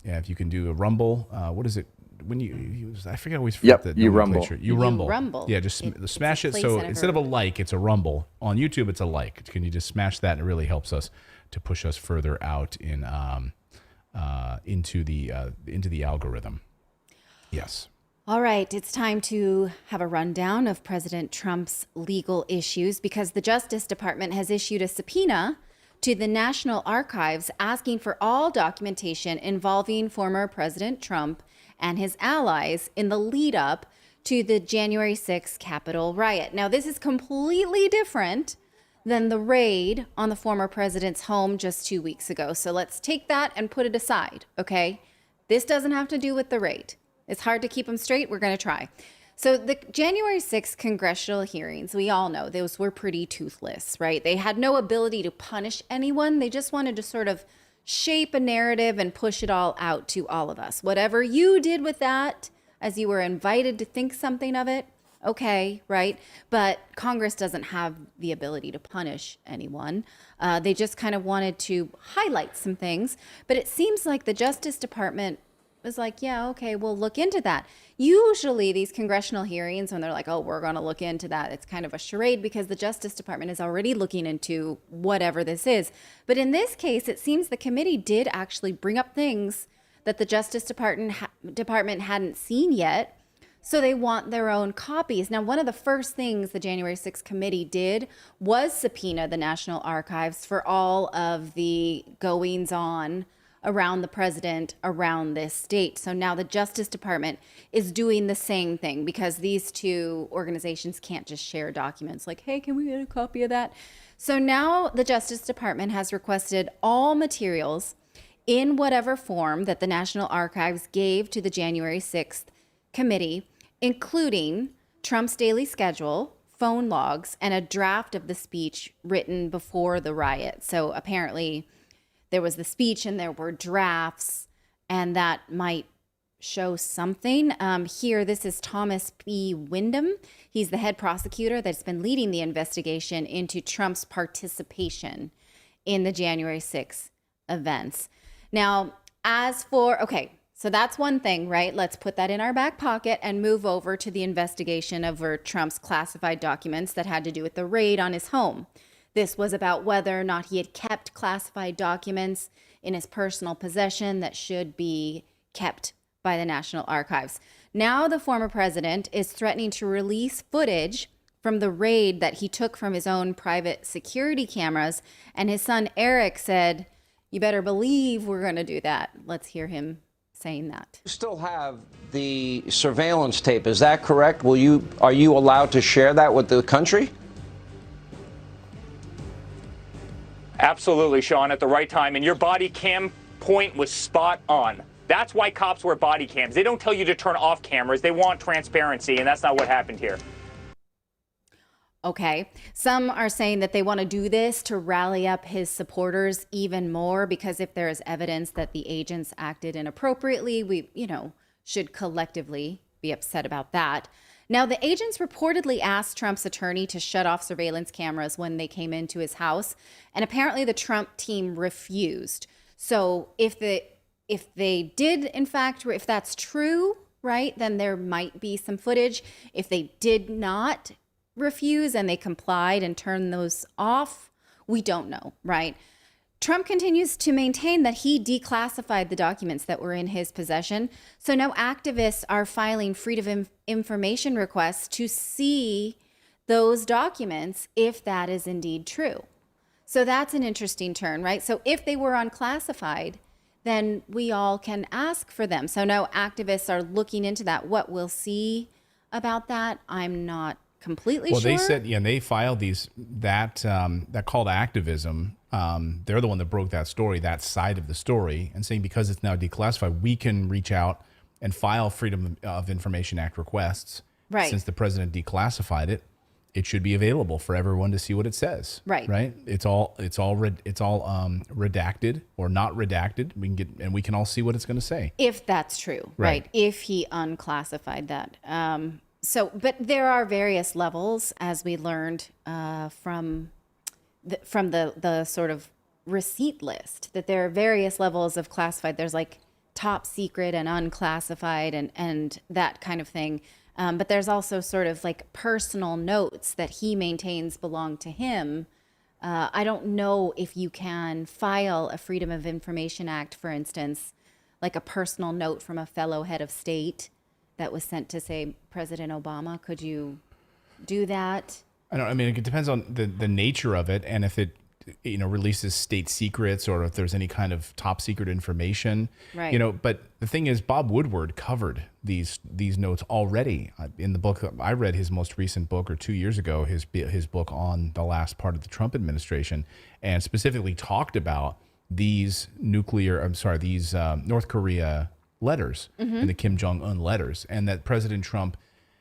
If you can do a Rumble, what is it? when you I forget, I always forget the you rumble. nomenclature. You rumble. rumble. Yeah, just smash it. place So and a instead of a verb. like, it's a rumble. On YouTube, it's a like. Can you just smash that? And it really helps us to push us further out in into the algorithm. Yes. All right, it's time to have a rundown of President Trump's legal issues because the Justice Department has issued a subpoena to the National Archives asking for all documentation involving former President Trump and his allies in the lead up to the January 6th Capitol riot. Now, this is completely different than the raid on the former president's home just 2 weeks ago. So let's take that and put it aside, okay? This doesn't have to do with the raid. It's hard to keep them straight. We're going to try. So the January 6th congressional hearings, we all know those were pretty toothless, right? They had no ability to punish anyone. They just wanted to sort of shape a narrative and push it all out to all of us. Whatever you did with that, as you were invited to think something of it, okay, right? But Congress doesn't have the ability to punish anyone. They just kind of wanted to highlight some things. But it seems like the Justice Department was like, yeah, okay, we'll look into that. Usually these congressional hearings, when they're like, oh, we're going to look into that, it's kind of a charade because the Justice Department is already looking into whatever this is. But in this case, it seems the committee did actually bring up things that the Justice Department hadn't seen yet. So they want their own copies. Now, one of the first things the January 6th committee did was subpoena the National Archives for all of the goings on around the president, around this state. So now the Justice Department is doing the same thing because these two organizations can't just share documents like, hey, can we get a copy of that? So now the Justice Department has requested all materials in whatever form that the National Archives gave to the January 6th committee, including Trump's daily schedule, phone logs, and a draft of the speech written before the riot. So apparently there was the speech and there were drafts, and that might show something. Here, this is Thomas P. Wyndham. He's the head prosecutor that's been leading the investigation into Trump's participation in the January 6th events. Now, okay, so that's one thing, right? Let's put that in our back pocket and move over to the investigation over Trump's classified documents that had to do with the raid on his home. This was about whether or not he had kept classified documents in his personal possession that should be kept by the National Archives. Now the former president is threatening to release footage from the raid that he took from his own private security cameras. And his son Eric said, you better believe we're going to do that. Let's hear him saying that. You still have the surveillance tape. Is that correct? Are you allowed to share that with the country? Absolutely, Sean, at the right time. And your body cam point was spot on. That's why cops wear body cams. They don't tell you to turn off cameras. They want transparency, and that's not what happened here. Okay. Some are saying that they want to do this to rally up his supporters even more, because if there is evidence that the agents acted inappropriately, we, should collectively be upset about that. Now, the agents reportedly asked Trump's attorney to shut off surveillance cameras when they came into his house, and apparently the Trump team refused. So if they did, in fact, if that's true, right, then there might be some footage. If they did not refuse and they complied and turned those off, we don't know, right? Trump continues to maintain that he declassified the documents that were in his possession. So now activists are filing freedom of information requests to see those documents if that is indeed true. So that's an interesting turn, right? So if they were unclassified, then we all can ask for them. So now activists are looking into that. What we'll see about that, I'm not completely sure. Well, they said, and they filed that call to activism. They're the one that broke that story, that side of the story, and saying because it's now declassified, we can reach out and file Freedom of Information Act requests. Right. Since the president declassified it, it should be available for everyone to see what it says. Right. Right. It's all redacted or not redacted. We can all see what it's going to say. If that's true, right? If he unclassified that. But there are various levels, as we learned from the sort of receipt list, that there are various levels of classified. There's like top secret and unclassified and that kind of thing. But there's also sort of like personal notes that he maintains belong to him. I don't know if you can file a Freedom of Information Act, for instance, like a personal note from a fellow head of state that was sent to, say, President Obama. Could you do that? I mean, it depends on the nature of it, and if it, releases state secrets, or if there's any kind of top secret information, right? But the thing is, Bob Woodward covered these notes already in the book. I read his most recent book, or 2 years ago, his book on the last part of the Trump administration, and specifically talked about these North Korea letters and the Kim Jong-un letters, and that President Trump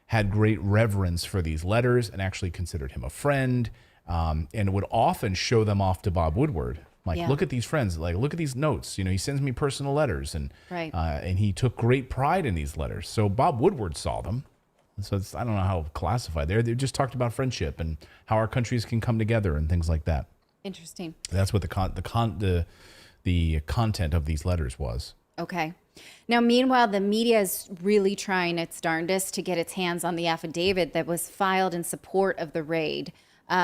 had great reverence for these letters and actually considered him a friend, and would often show them off to Bob Woodward. Like, look at these friends, like, look at these notes. He sends me personal letters, and and he took great pride in these letters. So Bob Woodward saw them. So I don't know how classified they just talked about friendship and how our countries can come together and things like that. Interesting. That's what the content of these letters was. Okay. Now, meanwhile, the media is really trying its darndest to get its hands on the affidavit that was filed in support of the raid.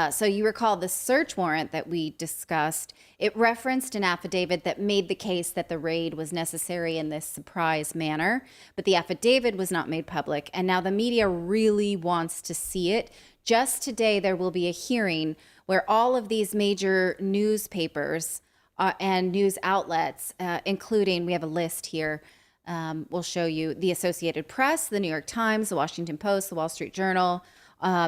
So you recall the search warrant that we discussed. It referenced an affidavit that made the case that the raid was necessary in this surprise manner, but the affidavit was not made public. And now the media really wants to see it. Just today, there will be a hearing where all of these major newspapers and news outlets, including, we have a list here, we'll show you, the Associated Press, the New York Times, the Washington Post, the Wall Street Journal,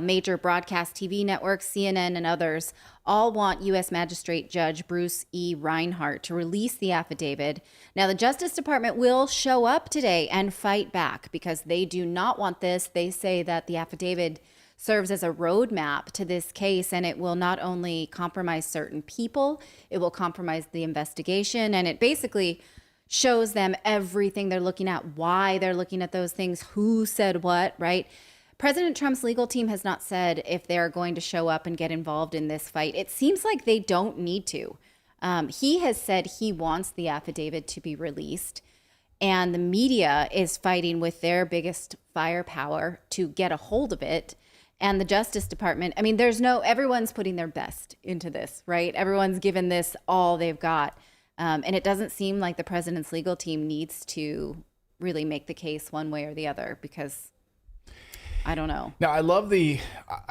major broadcast TV networks, CNN, and others, all want U.S. Magistrate Judge Bruce E. Reinhart to release the affidavit. Now, the Justice Department will show up today and fight back because they do not want this. They say that the affidavit serves as a roadmap to this case, and it will not only compromise certain people, it will compromise the investigation, and it basically shows them everything they're looking at, why they're looking at those things, who said what, right? President Trump's legal team has not said if they're going to show up and get involved in this fight. It seems like they don't need to. He has said he wants the affidavit to be released, and the media is fighting with their biggest firepower to get a hold of it. And the Justice Department, I mean, everyone's putting their best into this, right? Everyone's given this all they've got. And it doesn't seem like the president's legal team needs to really make the case one way or the other, because I don't know. Now,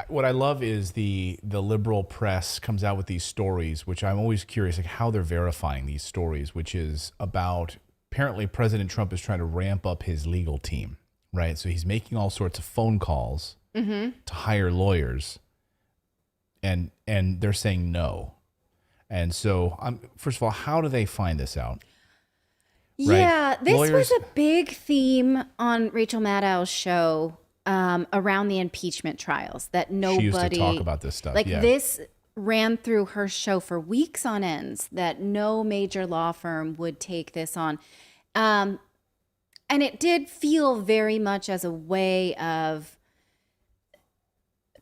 what I love is the liberal press comes out with these stories, which I'm always curious, like how they're verifying these stories, which is about, apparently President Trump is trying to ramp up his legal team, right? So he's making all sorts of phone calls to hire lawyers, and they're saying no. And so, first of all, how do they find this out? Right? Yeah, this was a big theme on Rachel Maddow's show around the impeachment trials, that nobody... She used to talk about this stuff, This ran through her show for weeks on ends, that no major law firm would take this on. And it did feel very much as a way of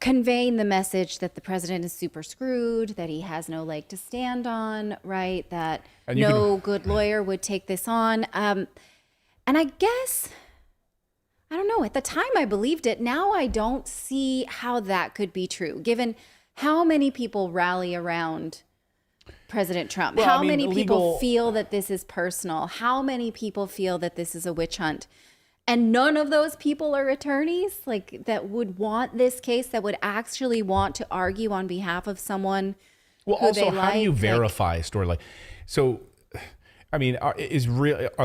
conveying the message that the president is super screwed, that he has no leg to stand on, right? That no good lawyer would take this on. And I guess, I don't know, at the time I believed it. Now I don't see how that could be true, given how many people rally around President Trump. Well, how many people feel that this is personal? How many people feel that this is a witch hunt? And none of those people are attorneys, like, that would want this case, that would actually want to argue on behalf of someone. Well, who also, they how do you like? verify a story like? So, I mean, are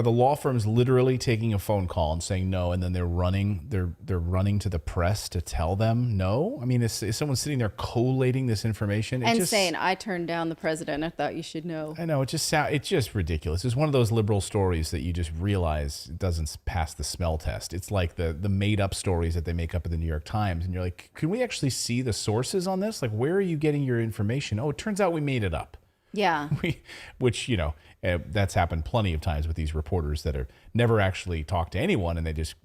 the law firms literally taking a phone call and saying no, and then they're running to the press to tell them no? I mean, is someone sitting there collating this information and saying, "I turned down the president. I thought you should know." I know, it's just ridiculous. It's one of those liberal stories that you just realize it doesn't pass the smell test. It's like the made up stories that they make up at the New York Times, and you're like, can we actually see the sources on this? Like, where are you getting your information? Oh, it turns out we made it up. Yeah. Which, that's happened plenty of times with these reporters that are never actually talked to anyone, and they just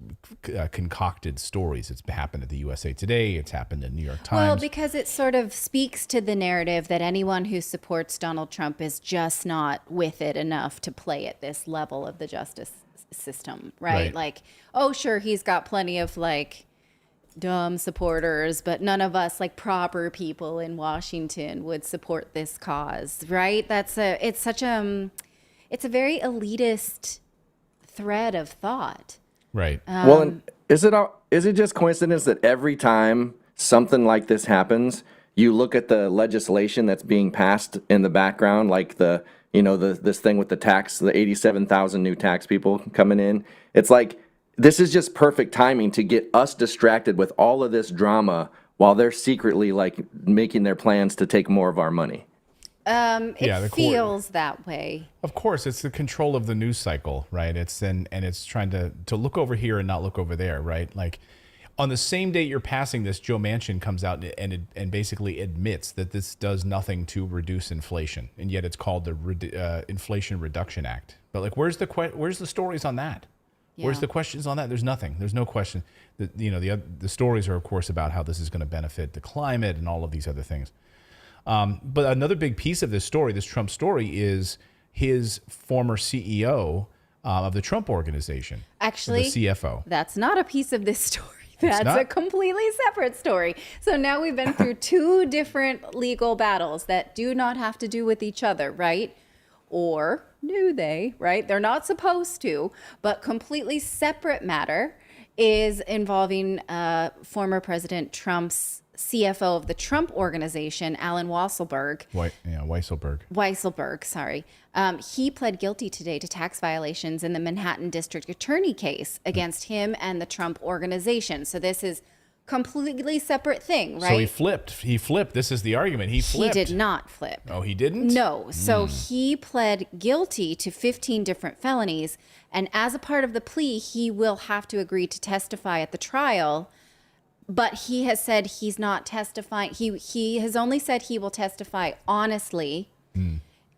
concocted stories. It's happened at the USA Today. It's happened in New York Times. Well, because it sort of speaks to the narrative that anyone who supports Donald Trump is just not with it enough to play at this level of the justice system, right? Like, oh, sure, he's got plenty of like dumb supporters, but none of us like proper people in Washington would support this cause, right? It's a very elitist thread of thought. Right. Well, and is it just coincidence that every time something like this happens, you look at the legislation that's being passed in the background, like this thing with the tax, the 87,000 new tax people coming in. It's like, this is just perfect timing to get us distracted with all of this drama while they're secretly like making their plans to take more of our money. It feels that way. Of course, it's the control of the news cycle, right? It's trying to look over here and not look over there, right? Like on the same day you're passing this, Joe Manchin comes out and basically admits that this does nothing to reduce inflation, and yet it's called the Inflation Reduction Act. But like, where's the stories on that? Yeah. Where's the questions on that? There's nothing. There's no question. The stories are, of course, about how this is going to benefit the climate and all of these other things. But another big piece of this story, this Trump story, is his former CEO of the Trump Organization. Actually, the CFO. That's not a piece of this story. That's a completely separate story. So now we've been through two different legal battles that do not have to do with each other, right? Or do they, right? They're not supposed to, but completely separate matter is involving former President Trump's CFO of the Trump Organization, Alan Weisselberg. Weisselberg, sorry. He pled guilty today to tax violations in the Manhattan District Attorney case against him and the Trump Organization. So this is completely separate thing, right? So he flipped. This is the argument. He flipped. He did not flip. Oh, he didn't? No. So he pled guilty to 15 different felonies. And as a part of the plea, he will have to agree to testify at the trial. But he has said he's not testifying. He has only said he will testify honestly.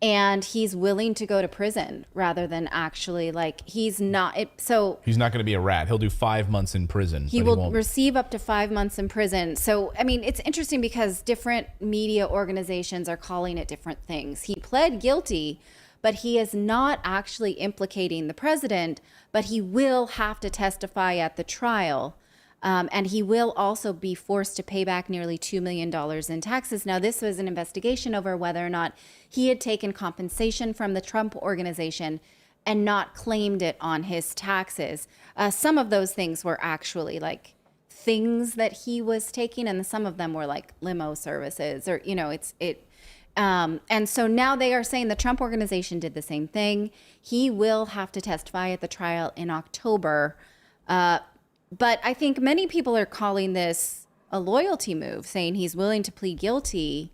And he's willing to go to prison rather than actually he's not going to be a rat. He'll do 5 months in prison. He will receive up to 5 months in prison. So, I mean, it's interesting because different media organizations are calling it different things. He pled guilty, but he is not actually implicating the president, but he will have to testify at the trial. And he will also be forced to pay back nearly $2 million in taxes. Now, this was an investigation over whether or not he had taken compensation from the Trump Organization and not claimed it on his taxes. Some of those things were actually things that he was taking, and some of them were like limo services or, and so now they are saying the Trump Organization did the same thing. He will have to testify at the trial in October. But I think many people are calling this a loyalty move, saying he's willing to plead guilty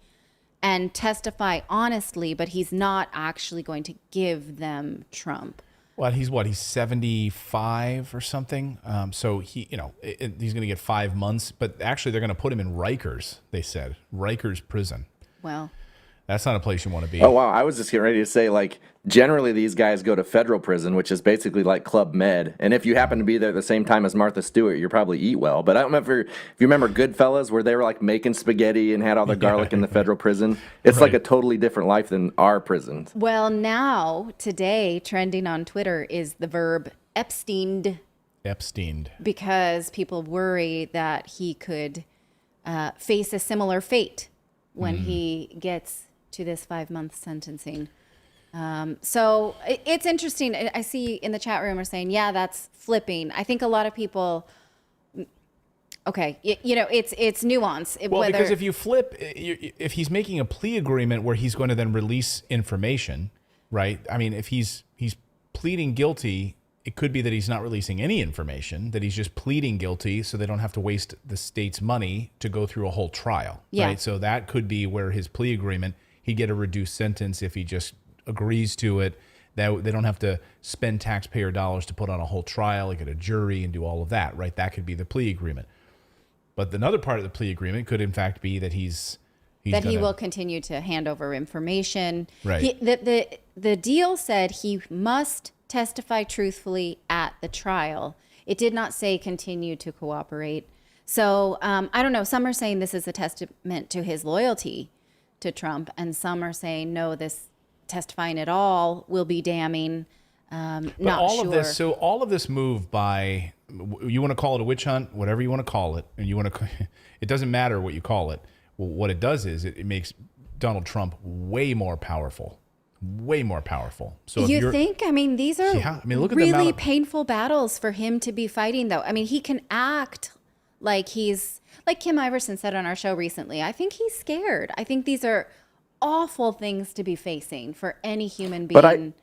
and testify honestly, but he's not actually going to give them Trump. Well, he's 75 or something. So he's going to get 5 months, but actually they're going to put him in Rikers, they said. Rikers prison. Well, that's not a place you want to be. Oh, wow. I was just getting ready to say, generally these guys go to federal prison, which is basically like Club Med. And if you happen to be there at the same time as Martha Stewart, you probably eat well. But I don't remember if you remember Goodfellas, where they were making spaghetti and had all the garlic in the federal prison. It's like a totally different life than our prisons. Well, now, today, trending on Twitter is the verb Epsteined. Epsteined. Because people worry that he could face a similar fate when he gets to this 5-month sentencing. So it's interesting. I see in the chat room are saying, yeah, that's flipping. I think a lot of people, it's nuance. Because if you flip, if he's making a plea agreement where he's going to then release information, right? I mean, if he's pleading guilty, it could be that he's not releasing any information, that he's just pleading guilty so they don't have to waste the state's money to go through a whole trial, right? So that could be where his plea agreement, he'd get a reduced sentence if he just agrees to it. That they don't have to spend taxpayer dollars to put on a whole trial, get a jury and do all of that, right? That could be the plea agreement. But another part of the plea agreement could in fact be that he will continue to hand over information. Right. The deal said he must testify truthfully at the trial. It did not say continue to cooperate. So I don't know. Some are saying this is a testament to his loyalty to Trump, and some are saying no, this testifying at all will be damning. But Not all sure. of this, so all of this move by, you want to call it a witch hunt, whatever you want to call it, and you want to, it doesn't matter what you call it. Well, what it does is it makes Donald Trump way more powerful. Way more powerful. So if You think? I mean, these are Yeah, I mean, look at the amount really of- painful battles for him to be fighting, though. I mean, he can act like he's, like Kim Iverson said on our show recently, I think he's scared. I think these are awful things to be facing for any human being.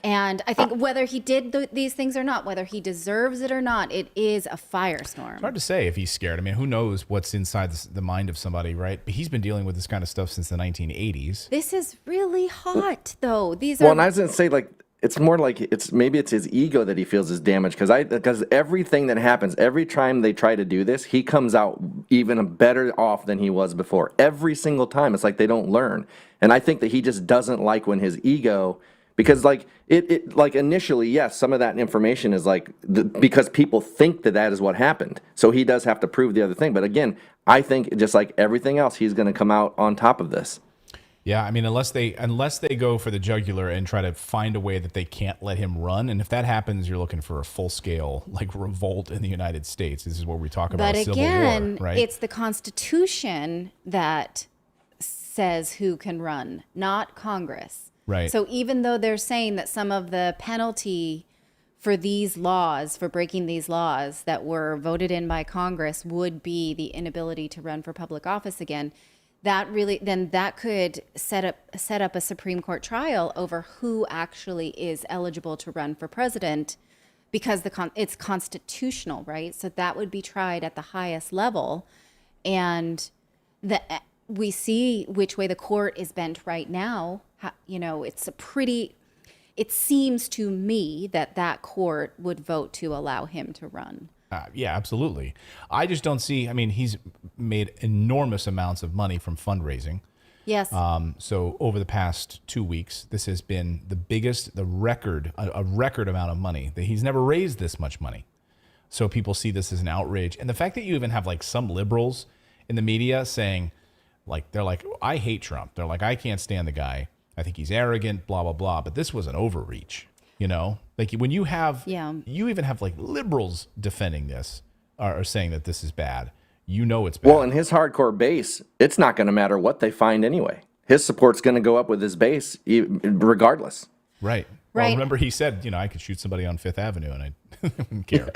And I think whether he did these things or not, whether he deserves it or not, it is a firestorm. It's hard to say if he's scared. I mean, who knows what's inside the mind of somebody, right? But he's been dealing with this kind of stuff since the 1980s. This is really hot, though. These Well, are and I was gonna say, like, it's more like maybe it's his ego that he feels is damaged, because everything that happens, every time they try to do this, he comes out even better off than he was before. Every single time, it's like they don't learn, and I think that he just doesn't like when his ego. Because like it like initially, yes, some of that information is like because people think that is what happened. So he does have to prove the other thing. But again, I think just like everything else, he's going to come out on top of this. Yeah, I mean, unless they go for the jugular and try to find a way that they can't let him run, and if that happens, you're looking for a full scale like revolt in the United States. This is where we talk about But a civil again, war, right? it's the Constitution that says who can run, not Congress. Right. So even though they're saying that some of the penalty for these laws, for breaking these laws that were voted in by Congress would be the inability to run for public office again, that could set up a Supreme Court trial over who actually is eligible to run for president, because it's constitutional, right? So that would be tried at the highest level, and we see which way the court is bent right now. It seems to me that court would vote to allow him to run. Yeah, absolutely. I just don't see. I mean, he's made enormous amounts of money from fundraising. Yes. So over the past 2 weeks, this has been a record amount of money. That he's never raised this much money. So people see this as an outrage, and the fact that you even have like some liberals in the media saying, like, they're like, I hate Trump. They're like, I can't stand the guy. I think he's arrogant, blah, blah, blah. But this was an overreach, Like when you have, you even have like liberals defending this or saying that this is bad. It's bad. Well, in his hardcore base, it's not going to matter what they find anyway. His support's going to go up with his base regardless. Right. Well, remember he said, I could shoot somebody on Fifth Avenue and I wouldn't care.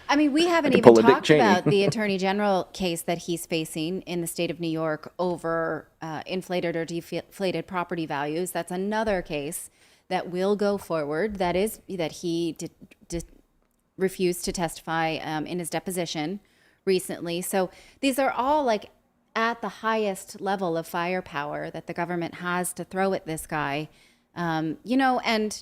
I mean, we haven't even talked about the attorney general case that he's facing in the state of New York over inflated or deflated property values. That's another case that will go forward. That he refused to testify in his deposition recently. So these are all like at the highest level of firepower that the government has to throw at this guy. And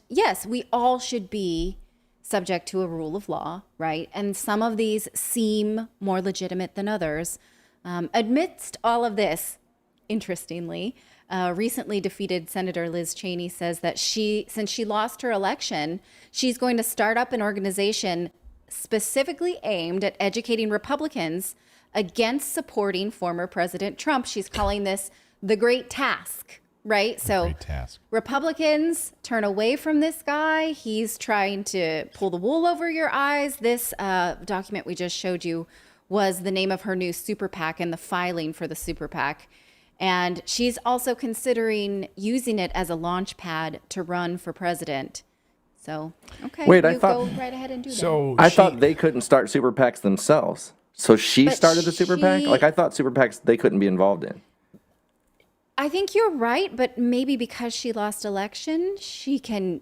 yes, we all should be subject to a rule of law, right? And some of these seem more legitimate than others. Amidst all of this, interestingly, recently defeated Senator Liz Cheney says that since she lost her election, she's going to start up an organization specifically aimed at educating Republicans against supporting former President Trump. She's calling this the Great Task. Right. So Republicans turn away from this guy. He's trying to pull the wool over your eyes. This document we just showed you was the name of her new super PAC and the filing for the super PAC. And she's also considering using it as a launch pad to run for president. So, okay. Wait, go right ahead and do that. I thought they couldn't start super PACs themselves. So she started the super PAC? Like, I thought super PACs they couldn't be involved in. I think you're right, but maybe because she lost election, she can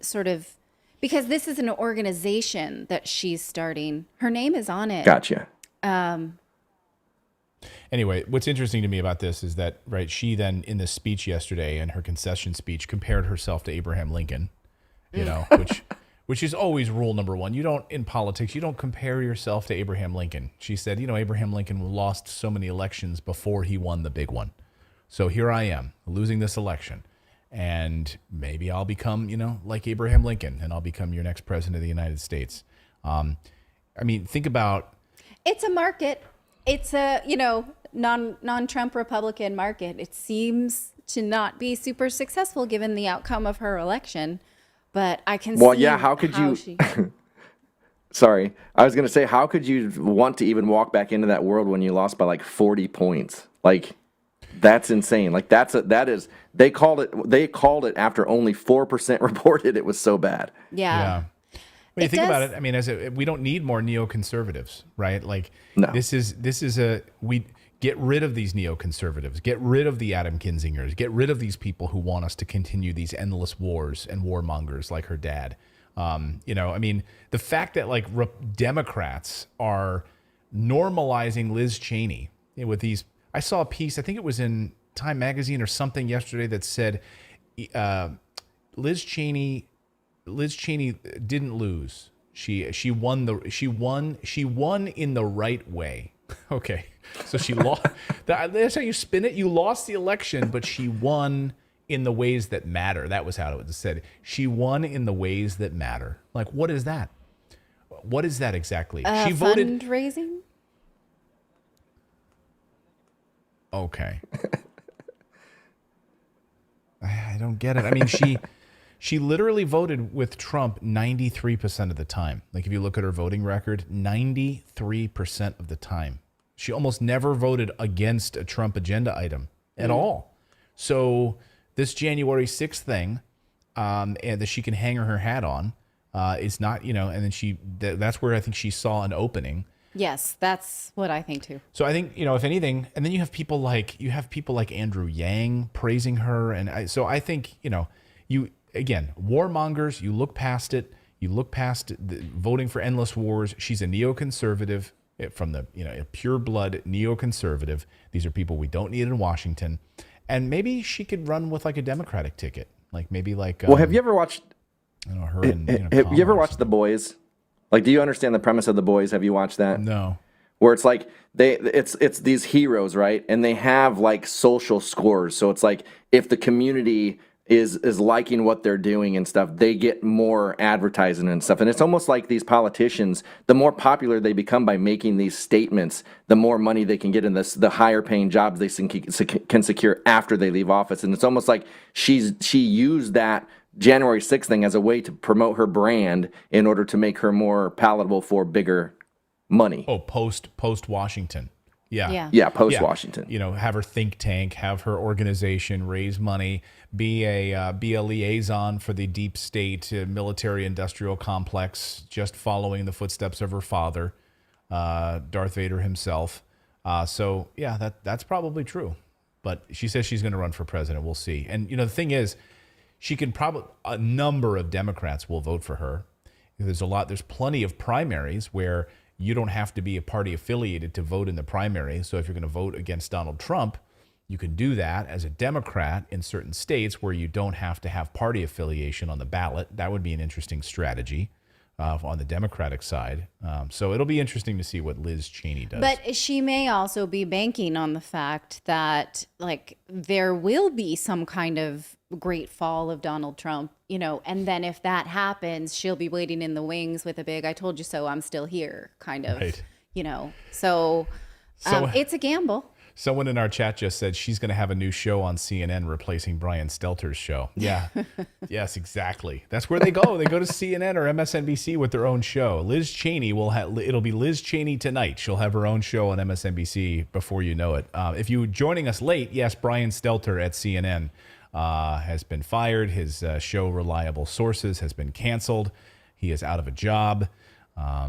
because this is an organization that she's starting. Her name is on it. Gotcha. Anyway, what's interesting to me about this is that, right, she then in this speech yesterday, in her concession speech, compared herself to Abraham Lincoln, which is always rule number one. In politics, you don't compare yourself to Abraham Lincoln. She said, Abraham Lincoln lost so many elections before he won the big one. So here I am losing this election, and maybe I'll become, like Abraham Lincoln, and I'll become your next president of the United States. I mean, think about. It's a market. It's a, non-Trump Republican market. It seems to not be super successful given the outcome of her election, but I can Well, see yeah, how could you- she... Sorry. I was going to say, how could you want to even walk back into that world when you lost by like 40 points? Like, that's insane. Like, they called it after only 4% reported it was so bad. Yeah. When you think about it, I mean, we don't need more neoconservatives, right? Like, No. we get rid of these neoconservatives, get rid of the Adam Kinzingers, get rid of these people who want us to continue these endless wars and warmongers like her dad. You know, I mean, the fact that like Democrats are normalizing Liz Cheney with these. I saw a piece, I think it was in Time Magazine or something yesterday, that said Liz Cheney didn't lose. She won in the right way. Okay, so she lost. That's how you spin it. You lost the election, but she won in the ways that matter. That was how it was said. She won in the ways that matter. Like, what is that? What is that exactly? She voted fundraising. Okay. I don't get it. I mean, she literally voted with Trump 93% of the time. Like, if you look at her voting record, 93% of the time. She almost never voted against a Trump agenda item at all. So this January 6th thing, and that she can hang her hat on, is not, you know, and then that's where I think she saw an opening. Yes, that's what I think too. So I think, you know, if anything, and then you have people like Andrew Yang praising her, and so I think, you know, again, warmongers, you look past it. You look past voting for endless wars. She's a neoconservative from the, you know, a pure blood neoconservative. These are people we don't need in Washington, and maybe she could run with like a Democratic ticket, like maybe like. Well, have you ever watched? I don't know, her and, have you ever watched The Boys? Like, do you understand the premise of The Boys? Have you watched that? No. Where it's like it's these heroes, right? And they have like social scores. So it's like if the community is liking what they're doing and stuff, they get more advertising and stuff. And it's almost like these politicians, the more popular they become by making these statements, the more money they can get in the higher paying jobs they can secure after they leave office. And it's almost like she used that January 6th thing as a way to promote her brand in order to make her more palatable for bigger money. Oh, post Washington. Yeah, post Washington. You know, have her think tank, have her organization raise money, be a liaison for the deep state military industrial complex, just following the footsteps of her father, Darth Vader himself. So yeah, that's probably true. But she says she's going to run for president. We'll see. And you know, the thing is, a number of Democrats will vote for her. There's plenty of primaries where you don't have to be a party affiliated to vote in the primary. So if you're going to vote against Donald Trump, you can do that as a Democrat in certain states where you don't have to have party affiliation on the ballot. That would be an interesting strategy on the Democratic side. So it'll be interesting to see what Liz Cheney does. But she may also be banking on the fact that, like, there will be some kind of great fall of Donald Trump, you know, and then if that happens, she'll be waiting in the wings with a big "I told you so, I'm still here" kind of, right. You know. So it's a gamble. Someone in our chat just said she's going to have a new show on CNN replacing Brian Stelter's show. Yeah. Yes, exactly. That's where they go. They go to CNN or MSNBC with their own show. Liz Cheney it'll be Liz Cheney tonight. She'll have her own show on MSNBC before you know it. If you're joining us late, yes, Brian Stelter at CNN has been fired. His show, Reliable Sources, has been canceled. He is out of a job.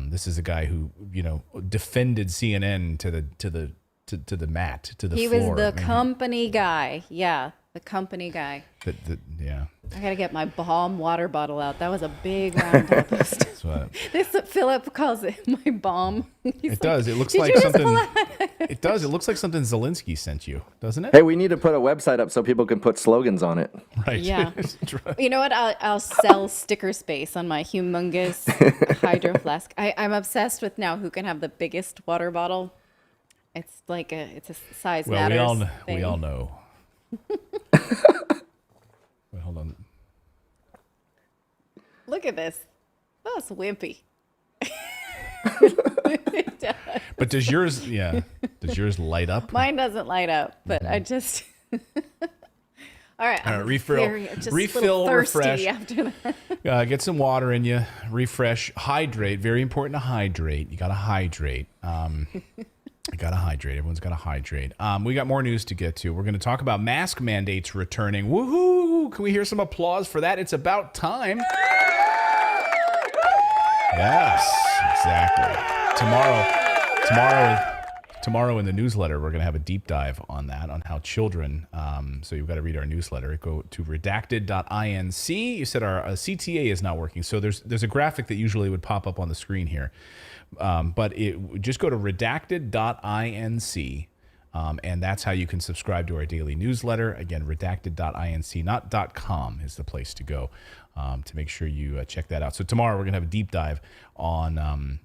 This is a guy who, you know, defended CNN to the mat, to the floor. He was the company guy. Yeah, the company guy. Yeah. I got to get my bomb water bottle out. That was a big round table post. This Philip calls it my bomb. It does. It looks like something. It does. It looks like something Zelensky sent you, doesn't it? Hey, we need to put a website up so people can put slogans on it. Right. Yeah. You know what? I'll sell sticker space on my humongous hydro flask. I'm obsessed with now who can have the biggest water bottle. It's like it's a size matters thing. We all know. Wait, hold on. Look at this. Oh, it's wimpy. But does yours light up? Mine doesn't light up, but I just All right. Refill, refresh. After that. Get some water in you. Refresh. Hydrate. Very important to hydrate. You got to hydrate. You got to hydrate. Everyone's got to hydrate. We got more news to get to. We're going to talk about mask mandates returning. Woohoo! Can we hear some applause for that? It's about time. Yes, exactly. Tomorrow in the newsletter, we're going to have a deep dive on that, on how children, so you've got to read our newsletter. Go to redacted.inc. You said our CTA is not working. So there's a graphic that usually would pop up on the screen here. But just go to redacted.inc, and that's how you can subscribe to our daily newsletter. Again, redacted.inc, not .com is the place to go to make sure you check that out. So tomorrow we're going to have a deep dive on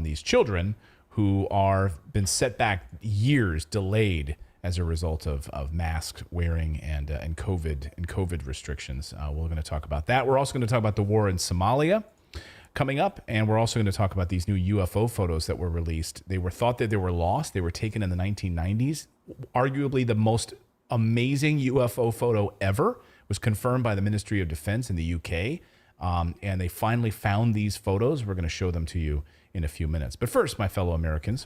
these children who are been set back years, delayed as a result of mask wearing and COVID restrictions. We're going to talk about that. We're also going to talk about the war in Somalia coming up, and we're also going to talk about these new UFO photos that were released. They were thought that they were lost. They were taken in the 1990s. Arguably the most amazing UFO photo ever was confirmed by the Ministry of Defense in the UK, and they finally found these photos. We're going to show them to you in a few minutes. But first, my fellow Americans,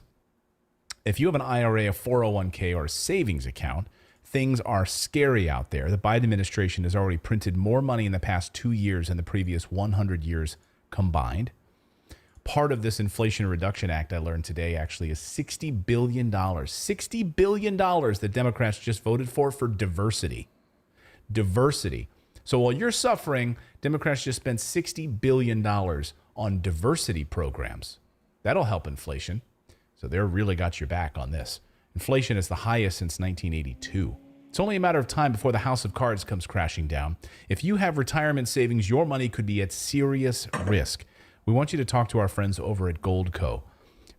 if you have an IRA, a 401k, or a savings account, things are scary out there. The Biden administration has already printed more money in the past 2 years than the previous 100 years combined. Part of this Inflation Reduction Act, I learned today, actually is $60 billion. $60 billion that Democrats just voted for diversity. Diversity. So while you're suffering, Democrats just spent $60 billion on diversity programs. That'll help inflation. So they're really got your back on this. Inflation is the highest since 1982. It's only a matter of time before the house of cards comes crashing down. If you have retirement savings, your money could be at serious risk. We want you to talk to our friends over at Goldco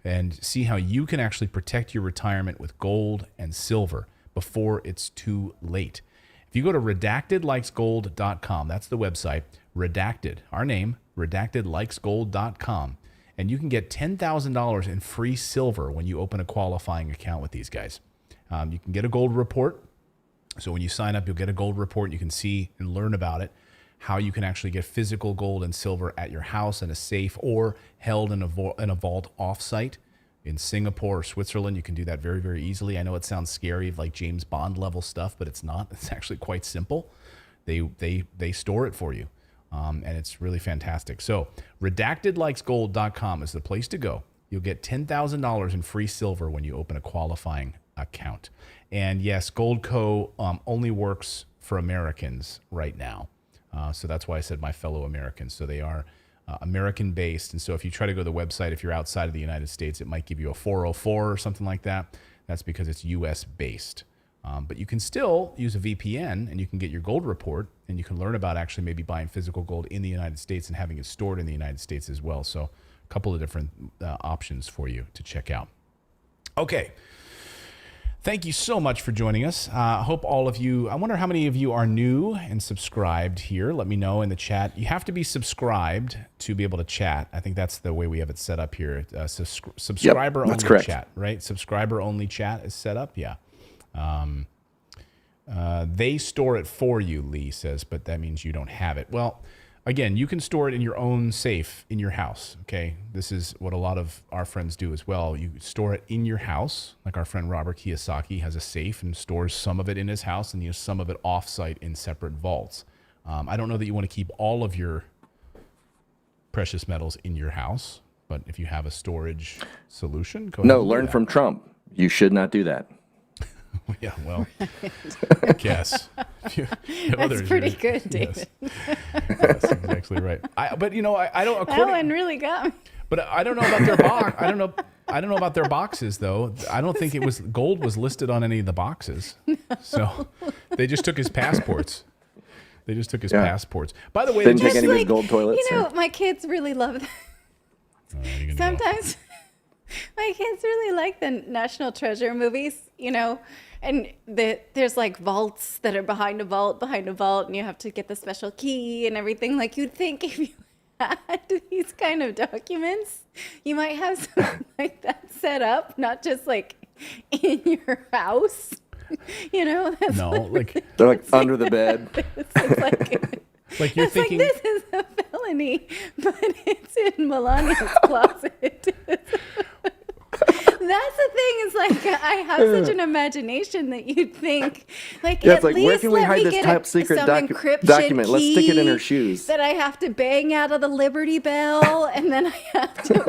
and see how you can actually protect your retirement with gold and silver before it's too late. If you go to redactedlikesgold.com, that's the website, Redacted, our name, redactedlikesgold.com, and you can get $10,000 in free silver when you open a qualifying account with these guys. You can get a gold report. So when you sign up, you'll get a gold report. You can see and learn about it, how you can actually get physical gold and silver at your house in a safe or held in a vault offsite in Singapore or Switzerland. You can do that very, very easily. I know it sounds scary, like James Bond level stuff, but it's not. It's actually quite simple. They store it for you, and it's really fantastic. So redactedlikesgold.com is the place to go. You'll get $10,000 in free silver when you open a qualifying account. And yes, Goldco only works for Americans right now. So that's why I said my fellow Americans. So they are American-based. And so if you try to go to the website, if you're outside of the United States, it might give you a 404 or something like that. That's because it's U.S.-based. But you can still use a VPN, and you can get your gold report, and you can learn about actually maybe buying physical gold in the United States and having it stored in the United States as well. So a couple of different options for you to check out. Okay. Thank you so much for joining us. I hope all of you, I wonder how many of you are new and subscribed here. Let me know in the chat. You have to be subscribed to be able to chat. I think that's the way we have it set up here. Subscriber only correct. Chat, right? Subscriber only chat is set up. Yeah. They store it for you, Lee says, but that means you don't have it. Well, again, you can store it in your own safe in your house, okay? This is what a lot of our friends do as well. You store it in your house, like our friend Robert Kiyosaki has a safe and stores some of it in his house and some of it off-site in separate vaults. I don't know that you want to keep all of your precious metals in your house, but if you have a storage solution, go ahead. No, learn from Trump. You should not do that. Yeah, well, I guess. That's pretty good, David. Yes. That's exactly right. But you know, I don't. That one really got me. But I don't know about their box. I don't know about their boxes though. I don't think gold was listed on any of the boxes. No. So they just took his passports. Passports. By the way, didn't take any of his gold toilets. You know, my kids really love that. Sometimes. My kids really like the National Treasure movies, you know, and there's like vaults that are behind a vault, and you have to get the special key and everything. Like, you'd think if you had these kind of documents, you might have something like that set up, not just like in your house. You know? That's No, like They're like under the bed. it's like, like you're it's thinking. like, this is a felony, but it's in Melania's closet. That's the thing, is like, I have such an imagination that you'd think, like, Yeah, at it's like, least where can we let hide me this get top secret some encryption document? Let's stick it in her key shoes. that I have to bang out of the Liberty Bell, and then I have to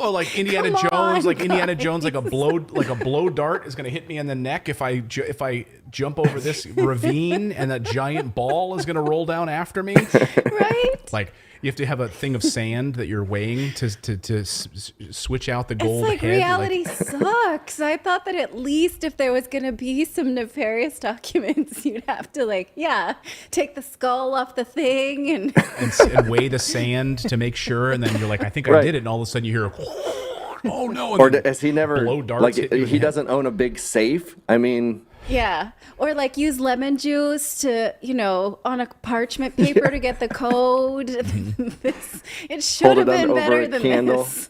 like Indiana Come Jones, on, like Indiana Jones, like a blow dart is going to hit me in the neck if I jump over this ravine, and that giant ball is going to roll down after me. right? Like you have to have a thing of sand that you're weighing to switch out the gold It's like head. reality sucks. I thought that at least if there was going to be some nefarious documents, you'd have to take the skull off the thing and weigh the sand to make sure, and then you're like, I think I Right. did it, and all of a sudden you hear, oh no! And Or then has he never, blow darts like, hit you in the he head. doesn't own a big safe? I mean, yeah, or like use lemon juice to, on a parchment paper to get the code. It should Hold have it been over better a than candle. this.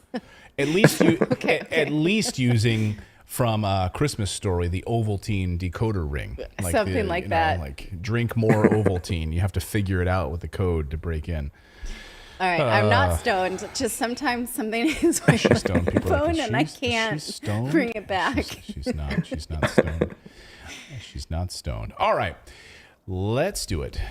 At least you, Okay. at least using from a Christmas Story, the Ovaltine decoder ring, Something like that. Like drink more Ovaltine. You have to figure it out with the code to break in. All right, I'm not stoned. Just sometimes something is with She's stoned. my People are like, phone, and I "She's- can't she's stoned?" bring it back. She's not. She's not stoned. She's not stoned. All right, let's do it.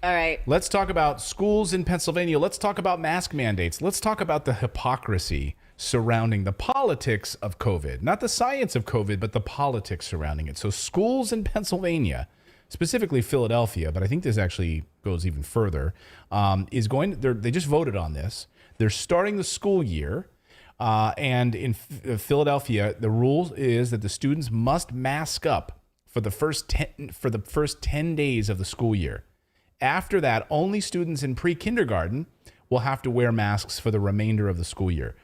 All right. Let's talk about schools in Pennsylvania. Let's talk about mask mandates. Let's talk about the hypocrisy surrounding the politics of COVID. Not the science of COVID, but the politics surrounding it. So schools in Pennsylvania, specifically Philadelphia, but I think this actually goes even further, they just voted on this. They're starting the school year. And in Philadelphia, the rule is that the students must mask up for the first 10 days of the school year. After that, only students in pre-kindergarten will have to wear masks for the remainder of the school year.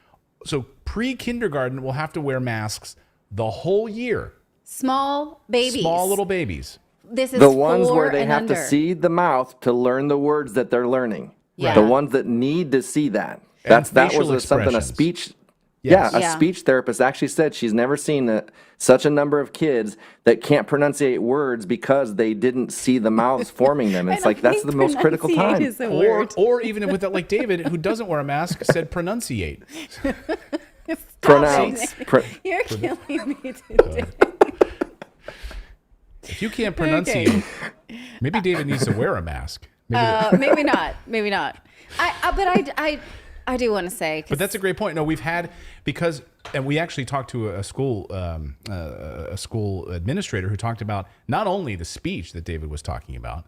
So pre-kindergarten will have to wear masks the whole year. Small babies. Small little babies. This is the ones 4 where they and have under. to see the mouth to learn the words that they're learning. Yeah. The ones that need to see that. And That facial was something a expressions. speech. Yes. Yeah, a Yeah. speech therapist actually said she's never seen such a number of kids that can't pronunciate words because they didn't see the mouths forming them. It's I like don't that's think the most critical pronunciate time. is a word. Or even with that, like David, who doesn't wear a mask, said pronunciate. Pronounce. You're killing me today. If you can't pronunciate, maybe David needs to wear a mask. Maybe not. Maybe not. I do want to say. But that's a great point. No, we've had, and we actually talked to a school administrator who talked about not only the speech that David was talking about,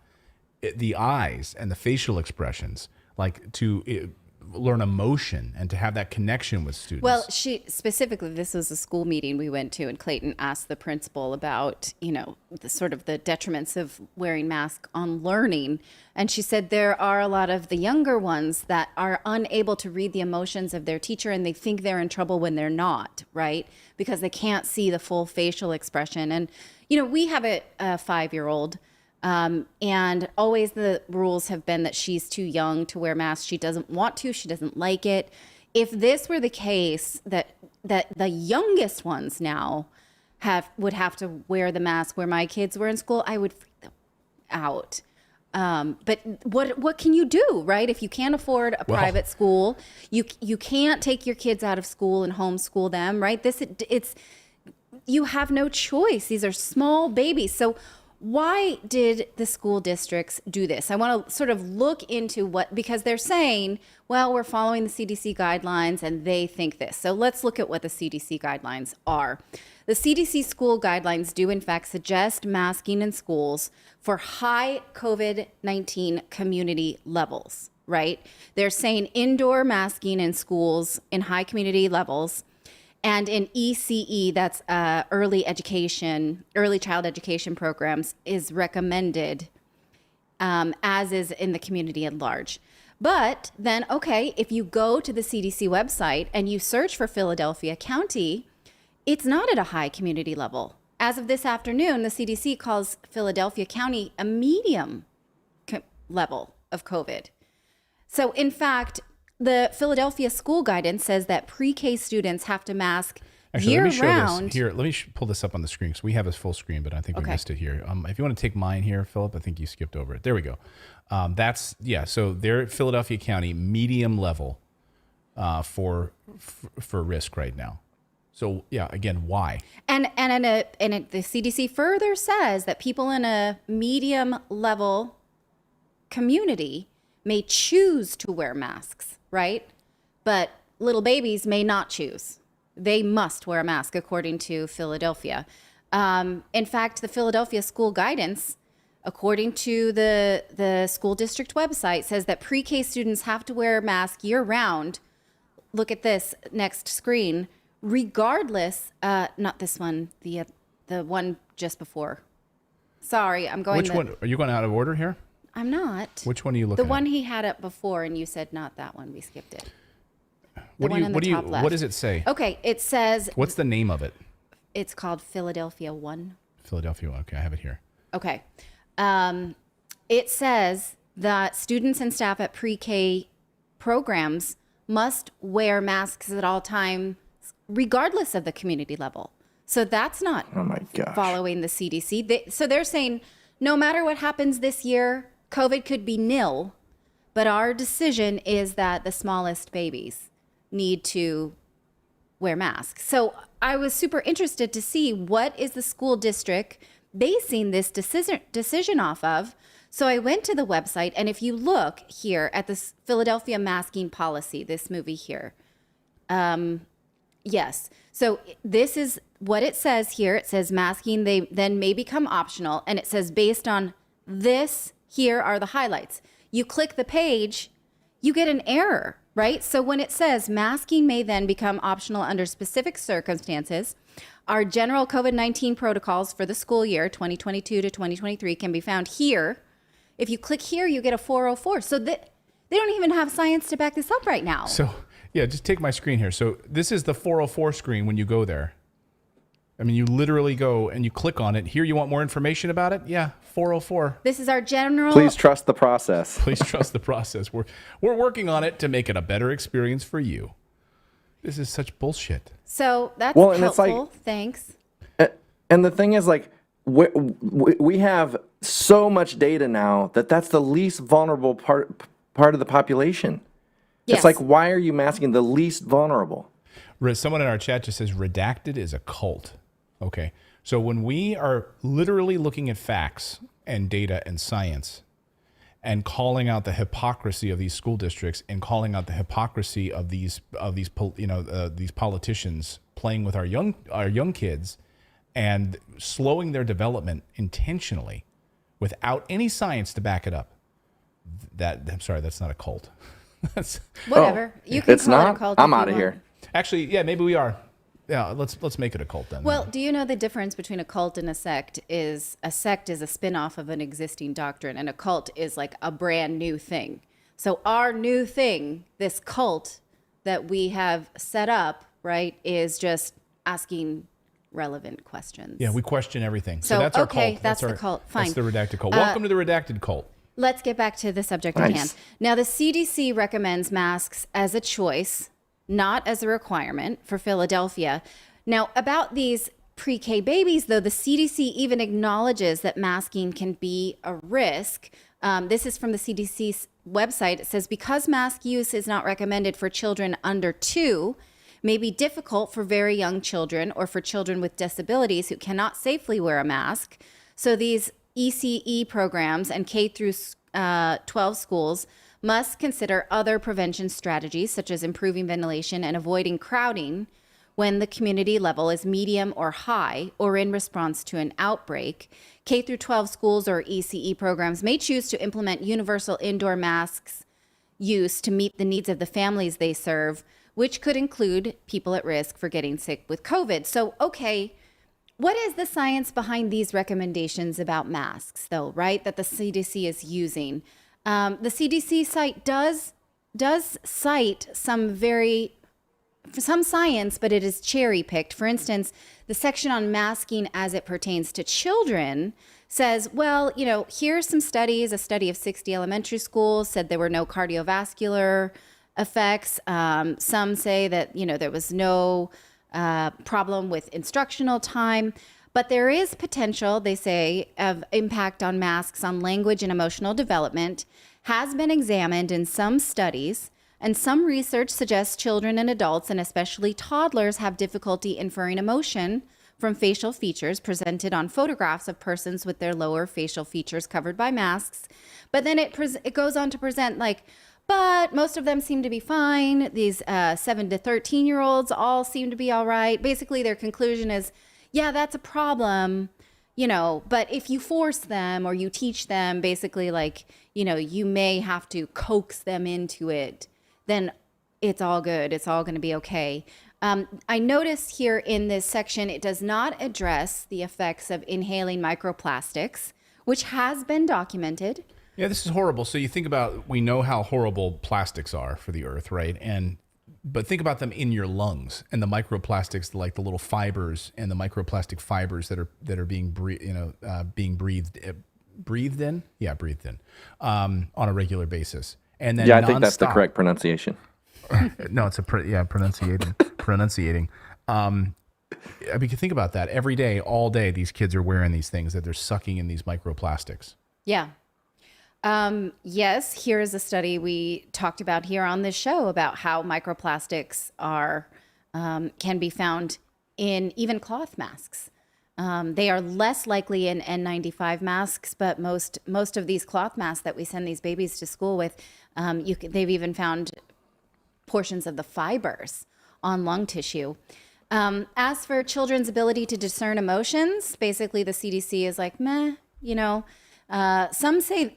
the eyes and the facial expressions, like to learn emotion and to have that connection with students. Well, she specifically, this was a school meeting we went to, and Clayton asked the principal about, the sort of the detriments of wearing masks on learning. And she said there are a lot of the younger ones that are unable to read the emotions of their teacher, and they think they're in trouble when they're not, right? Because they can't see the full facial expression. And, we have a 5-year-old. And always the rules have been that she's too young to wear masks. She doesn't want to. She doesn't like it. If this were the case, that the youngest ones now would have to wear the mask where my kids were in school, I would freak them out. But what can you do, right? If you can't afford a private school, you can't take your kids out of school and homeschool them, right? You have no choice. These are small babies. So why did the school districts do this? I want to sort of look into because they're saying, well, we're following the CDC guidelines and they think this. So let's look at what the CDC guidelines are. The CDC school guidelines do in fact suggest masking in schools for high COVID-19 community levels, right? They're saying indoor masking in schools in high community levels. And in ECE, that's early child education programs, is recommended, as is in the community at large. But then, okay, if you go to the CDC website and you search for Philadelphia County, it's not at a high community level. As of this afternoon, the CDC calls Philadelphia County a medium level of COVID. So in fact, the Philadelphia school guidance says that pre-K students have to mask Actually, year let me show round. this here. Let me pull this up on the screen because we have a full screen, but I think we missed it here. If you want to take mine here, Philip, I think you skipped over it. There we go. So they're at Philadelphia County, medium level for risk right now. So yeah, again, why? And the CDC further says that people in a medium level community may choose to wear masks, right? But little babies may not choose. They must wear a mask, according to Philadelphia. In fact, the Philadelphia school guidance, according to the school district website, says that pre-K students have to wear a mask year-round. Look at this next screen. Regardless, not this one, the one just before. Sorry, I'm going. Which one? Are you going out of order here? I'm not. Which one are you looking at? The one he had up before, and you said not that one. We skipped it. What does it say? Okay, it says. What's the name of it? It's called Philadelphia 1. Philadelphia 1. Okay, I have it here. Okay. It says that students and staff at pre-K programs must wear masks at all times, regardless of the community level. So that's not following the CDC. So they're saying no matter what happens this year, COVID could be nil, but our decision is that the smallest babies need to wear masks. So I was super interested to see what is the school district basing this decision off of. So I went to the website, and if you look here at this Philadelphia masking policy, this movie here, yes. So this is what it says here. It says masking then may become optional, and it says based on this, here are the highlights. You click the page, you get an error, right? So when it says masking may then become optional under specific circumstances, our general COVID-19 protocols for the school year 2022 to 2023 can be found here. If you click here, you get a 404. So they don't even have science to back this up right now. So yeah, just take my screen here. So this is the 404 screen when you go there. I mean, you literally go and you click on it. Here, you want more information about it? Yeah, 404. This is our general. Please trust the process. Please trust the process. We're working on it to make it a better experience for you. This is such bullshit. So that's and helpful. it's like, thanks. And the thing is, like, we have so much data now that's the least vulnerable part of the population. Yes. It's like, why are you masking the least vulnerable? Someone in our chat just says Redacted is a cult. Okay. So when we are literally looking at facts and data and science and calling out the hypocrisy of these school districts and calling out the hypocrisy of these politicians playing with our young kids and slowing their development intentionally without any science to back it up. I'm sorry, that's not a cult. That's whatever. You can call it a cult. I'm out of here. Actually, yeah, maybe we are. Yeah, let's make it a cult then. Well, do you know the difference between a cult and a sect is a spin-off of an existing doctrine, and a cult is like a brand new thing. So our new thing, this cult that we have set up, right, is just asking relevant questions. Yeah, we question everything. So that's our okay, cult. that's the cult. Fine. That's the Redacted cult. Welcome to the Redacted cult. Let's get back to the subject at hand. Now, the CDC recommends masks as a choice, not as a requirement for Philadelphia. Now, about these pre-K babies, though, the CDC even acknowledges that masking can be a risk. This is from the CDC's website. It says, because mask use is not recommended for children under 2, may be difficult for very young children or for children with disabilities who cannot safely wear a mask. So these ECE programs and K through 12 schools must consider other prevention strategies, such as improving ventilation and avoiding crowding when the community level is medium or high or in response to an outbreak. K through 12 schools or ECE programs may choose to implement universal indoor masks use to meet the needs of the families they serve, which could include people at risk for getting sick with COVID. So, okay, what is the science behind these recommendations about masks, though, right, that the CDC is using? The CDC site does cite some science, but it is cherry picked. For instance, the section on masking as it pertains to children says, well, here's some studies. A study of 60 elementary schools said there were no cardiovascular effects. Some say that, there was no problem with instructional time. But there is potential, they say, of impact on masks on language and emotional development, has been examined in some studies, and some research suggests children and adults, and especially toddlers, have difficulty inferring emotion from facial features presented on photographs of persons with their lower facial features covered by masks. But then it goes on to present like, but most of them seem to be fine. These 7 to 13-year-olds all seem to be all right. Basically, their conclusion is, yeah, that's a problem, but if you force them or you teach them, basically like, you may have to coax them into it, then it's all good. It's all going to be okay. I noticed here in this section, it does not address the effects of inhaling microplastics, which has been documented. Yeah, this is horrible. So you think about, we know how horrible plastics are for the earth, right? But think about them in your lungs and the microplastics, like the little fibers and the microplastic fibers that are being breathed in. Yeah, breathed in on a regular basis. And then I think that's the correct pronunciation. No, it's pronunciating. I mean, think about that. Every day, all day, these kids are wearing these things that they're sucking in these microplastics. Yeah. Yes, here is a study we talked about here on this show about how microplastics can be found in even cloth masks. They are less likely in N95 masks, but most of these cloth masks that we send these babies to school with, they've even found portions of the fibers on lung tissue. As for children's ability to discern emotions, basically the CDC is like, meh, some say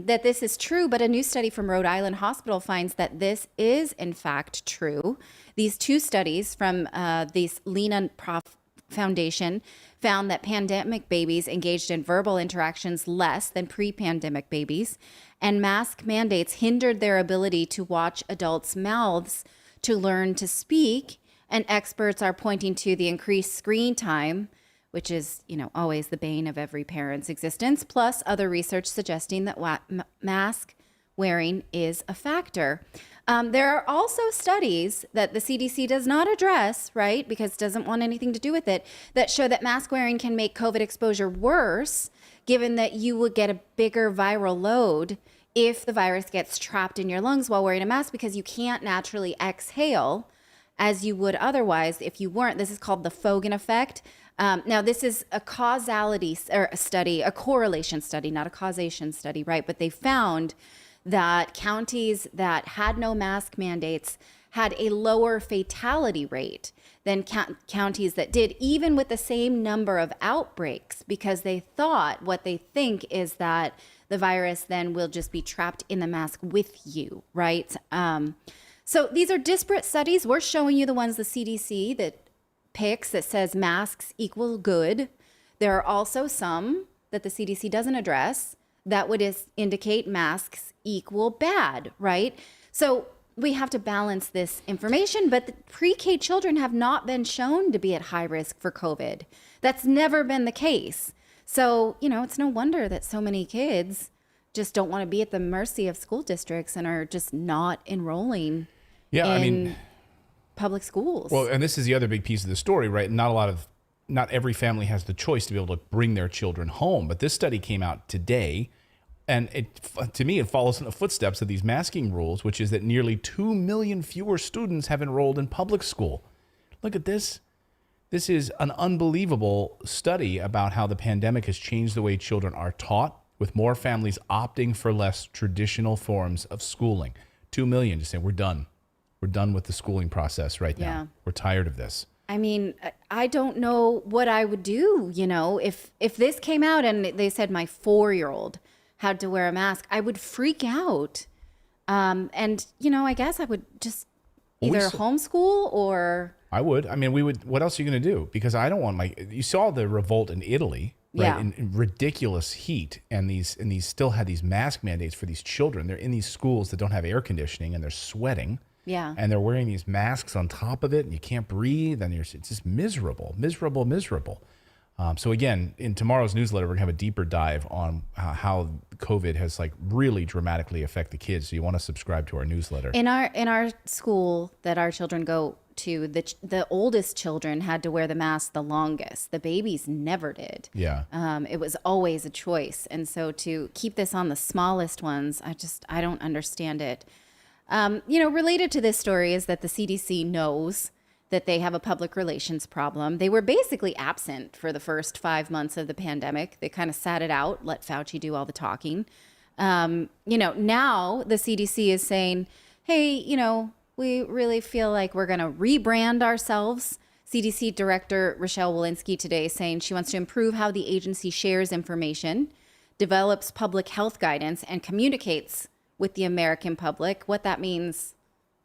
that this is true, but a new study from Rhode Island Hospital finds that this is in fact true. These two studies from the Lena Prof Foundation found that pandemic babies engaged in verbal interactions less than pre-pandemic babies, and mask mandates hindered their ability to watch adults' mouths to learn to speak, and experts are pointing to the increased screen time, which is, always the bane of every parent's existence, plus other research suggesting that mask wearing is a factor. There are also studies that the CDC does not address, right, because it doesn't want anything to do with it, that show that mask wearing can make COVID exposure worse, given that you would get a bigger viral load if the virus gets trapped in your lungs while wearing a mask, because you can't naturally exhale as you would otherwise if you weren't. This is called the Fogan effect. Now, this is a causality study, a correlation study, not a causation study, right? But they found that counties that had no mask mandates had a lower fatality rate than counties that did, even with the same number of outbreaks, because they thought, what they think is that the virus then will just be trapped in the mask with you, right? So these are disparate studies. We're showing you the ones the CDC that picks that says masks equal good. There are also some that the CDC doesn't address that would indicate masks equal bad, right? So we have to balance this information, but the pre-K children have not been shown to be at high risk for COVID. That's never been the case. So, it's no wonder that so many kids just don't want to be at the mercy of school districts and are just not enrolling in public schools. Well, and this is the other big piece of the story, right? Not every family has the choice to be able to bring their children home. But this study came out today, and to me, it follows in the footsteps of these masking rules, which is that nearly 2 million fewer students have enrolled in public school. Look at this. This is an unbelievable study about how the pandemic has changed the way children are taught, with more families opting for less traditional forms of schooling. 2 million just saying, we're done. We're done with the schooling process right now. Yeah. We're tired of this. I mean, I don't know what I would do, if this came out and they said my 4-year-old had to wear a mask, I would freak out. And, I guess I would just either homeschool or... I would. I mean, we would. What else are you going to do? Because I don't want you saw the revolt in Italy, right? Yeah. In ridiculous heat. And these still had these mask mandates for these children. They're in these schools that don't have air conditioning and they're sweating. Yeah. And they're wearing these masks on top of it, and you can't breathe, and it's just miserable. So again, in tomorrow's newsletter, we're gonna have a deeper dive on how COVID has really dramatically affected the kids. So you want to subscribe to our newsletter. In our school that our children go to the oldest children had to wear the mask the longest. The babies never did. Yeah. It was always a choice. And so to keep this on the smallest ones, I don't understand it. Related to this story is that the CDC knows that they have a public relations problem. They were basically absent for the first 5 months of the pandemic. They kind of sat it out, let Fauci do all the talking. Now the CDC is saying, hey, we really feel like we're going to rebrand ourselves. CDC Director Rochelle Walensky today saying she wants to improve how the agency shares information, develops public health guidance, and communicates with the American public. What that means,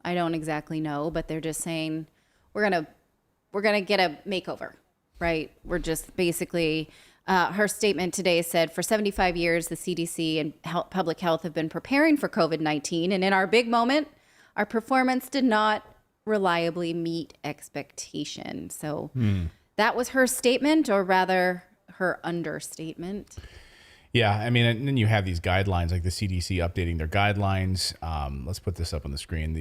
I don't exactly know, but they're just saying we're gonna get a makeover, right? We're just basically. Her statement today said, for 75 years, the CDC and public health have been preparing for COVID-19. And in our big moment, our performance did not reliably meet expectation. So that was her statement, or rather her understatement. Yeah, I mean, and then you have these guidelines, like the CDC updating their guidelines. Let's put this up on the screen.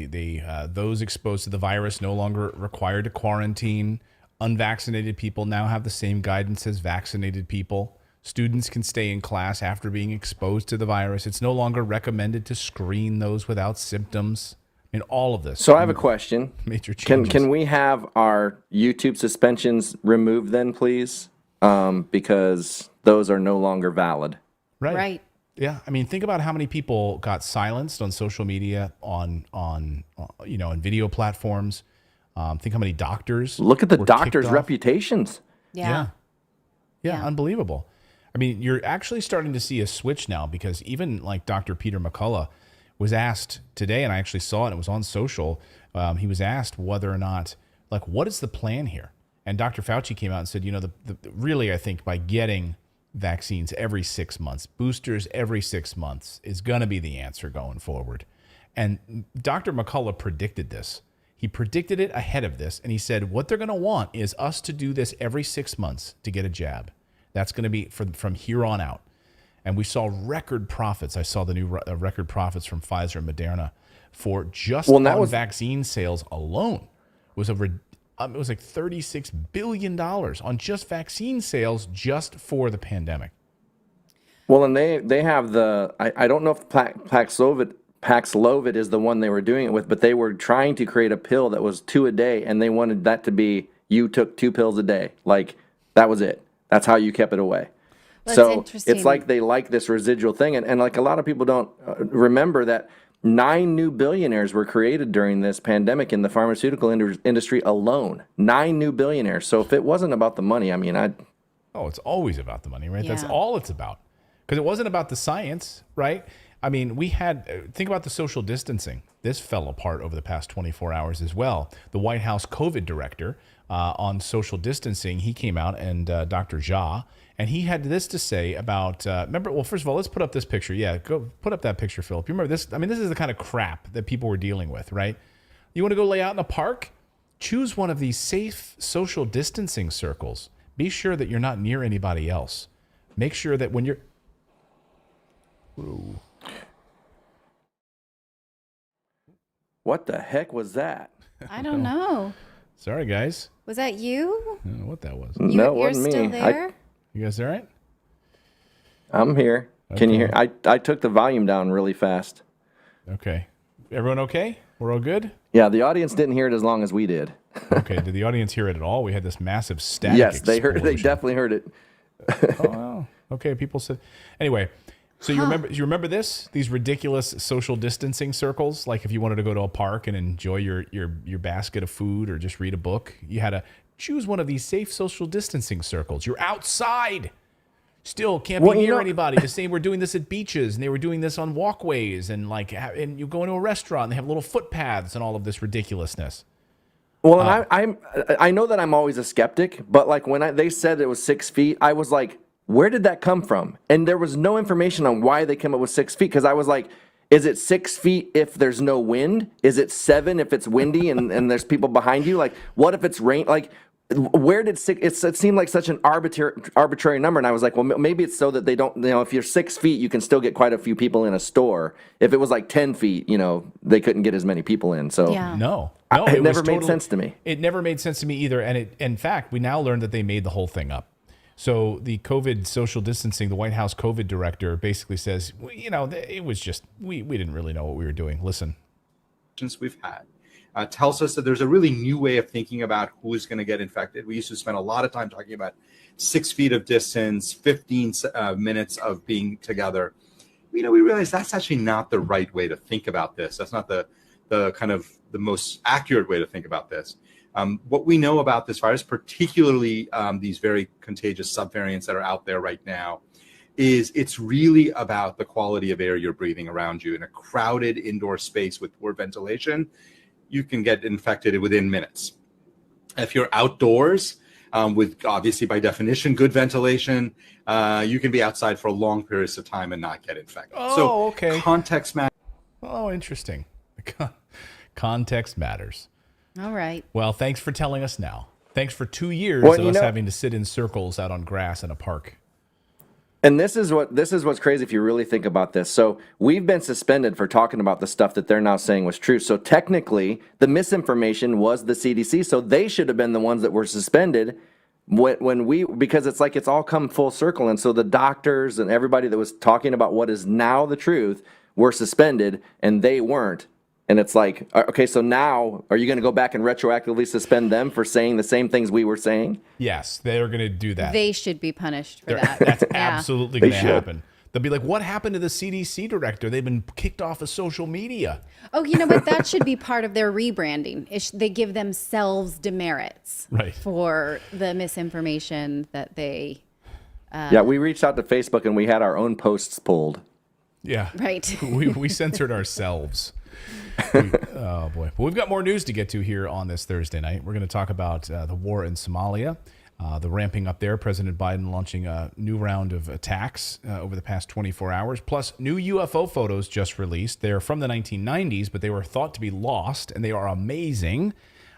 Those exposed to the virus no longer required to quarantine. Unvaccinated people now have the same guidance as vaccinated people. Students can stay in class after being exposed to the virus. It's no longer recommended to screen those without symptoms. I mean, all of this. So I have a question. Major changes. Can we have our YouTube suspensions removed then, please? Because those are no longer valid. Right. Yeah, I mean, think about how many people got silenced on social media, on video platforms. Think how many doctors. Look at the were doctors' kicked off. Yeah. reputations. Yeah, Yeah. unbelievable. I mean, you're actually starting to see a switch now, because even like Dr. Peter McCullough was asked today, and I actually saw it, it was on social. He was asked whether or not, like, what is the plan here? And Dr. Fauci came out and said, really, I think by getting vaccines every 6 months, boosters every 6 months is going to be the answer going forward. And Dr. McCullough predicted this. He predicted it ahead of this, and he said what they're going to want is us to do this every 6 months to get a jab. That's going to be from here on out. And we saw record profits. I saw the new record profits from Pfizer and Moderna for just vaccine sales alone. It was like $36 billion on just vaccine sales just for the pandemic. Well, and they have I don't know if Paxlovid is the one they were doing it with, but they were trying to create a pill that was 2 a day, and they wanted that to be, you took 2 pills a day. Like, that was it. That's how you kept it away. Well, so it's like they like this residual thing. And like a lot of people don't remember that 9 new billionaires were created during this pandemic in the pharmaceutical industry alone. 9 new billionaires. So if it wasn't about the money, I mean, it's always about the money, right? Yeah. That's all it's about. Because it wasn't about the science, right? I mean, think about the social distancing. This fell apart over the past 24 hours as well. The White House COVID director on social distancing, he came out, and Dr. Jha, and he had this to say about, first of all, let's put up this picture. Yeah, go put up that picture, Philip. You remember this? I mean, this is the kind of crap that people were dealing with, right? You want to go lay out in a park? Choose one of these safe social distancing circles. Be sure that you're not near anybody else. Make sure that when you're... Ooh. what the heck was that? I don't know. Sorry, guys. Was that you? I don't know what that was. No, it You're wasn't still me. there? You guys all right? I'm here. Can you hear? I took the volume down really fast. Okay. Everyone okay? We're all good? Yeah, the audience didn't hear it as long as we did. Okay. Did the audience hear it at all? We had this massive static Yes, they heard. They explosion. definitely heard it. Oh, wow. Okay. People said. Anyway, so you remember this? These ridiculous social distancing circles. Like if you wanted to go to a park and enjoy your basket of food or just read a book, you had to choose one of these safe social distancing circles. You're outside. Still can't be near anybody. The same. We're doing this at beaches, and they were doing this on walkways, and and you go into a restaurant, and they have little footpaths, and all of this ridiculousness. Well, and I know that I'm always a skeptic, but like when they said it was 6 feet, I was like, where did that come from? And there was no information on why they came up with 6 feet, because I was like, is it 6 feet if there's no wind? Is it 7 if it's windy and there's people behind you? Like, what if it's rain? Like, where did it seemed like such an arbitrary number, and I was like, well, maybe it's so that they don't, if you're 6 feet, you can still get quite a few people in a store. If it was like 10 feet, they couldn't get as many people in. So Yeah. No, No, It was never made sense to me. It never made sense to me either. And in fact, we now learned that they made the whole thing up. So the COVID social distancing, the White House COVID director basically says, it was just, we didn't really know what we were doing. Listen. We've had tells us that there's a really new way of thinking about who is going to get infected. We used to spend a lot of time talking about 6 feet of distance, 15 minutes of being together. We realize that's actually not the right way to think about this. That's not the kind of the most accurate way to think about this. What we know about this virus, particularly these very contagious subvariants that are out there right now, is it's really about the quality of air you're breathing around you. In a crowded indoor space with poor ventilation, you can get infected within minutes. If you're outdoors, with obviously by definition good ventilation, you can be outside for long periods of time and not get infected. Okay. Context matters. Oh, interesting. Context matters. All right. Well, thanks for telling us now. Thanks for 2 years of us having to sit in circles out on grass in a park. And this is what's crazy if you really think about this. So we've been suspended for talking about the stuff that they're now saying was true. So technically, the misinformation was the CDC. So they should have been the ones that were suspended because it's all come full circle. And so the doctors and everybody that was talking about what is now the truth were suspended, and they weren't. And it's like, okay, so now are you going to go back and retroactively suspend them for saying the same things we were saying? Yes, they are going to do that. They should be punished for that. That's absolutely going to happen. They'll be like, what happened to the CDC director? They've been kicked off of social media. Oh, you know what? That should be part of their rebranding. They give themselves demerits for the misinformation that they... Yeah, we reached out to Facebook and we had our own posts pulled. Yeah. Right. we censored ourselves. Oh, boy. But we've got more news to get to here on this Thursday night. We're going to talk about the war in Somalia, the ramping up there, President Biden launching a new round of attacks over the past 24 hours, plus new UFO photos just released. They're from the 1990s, but they were thought to be lost, and they are amazing.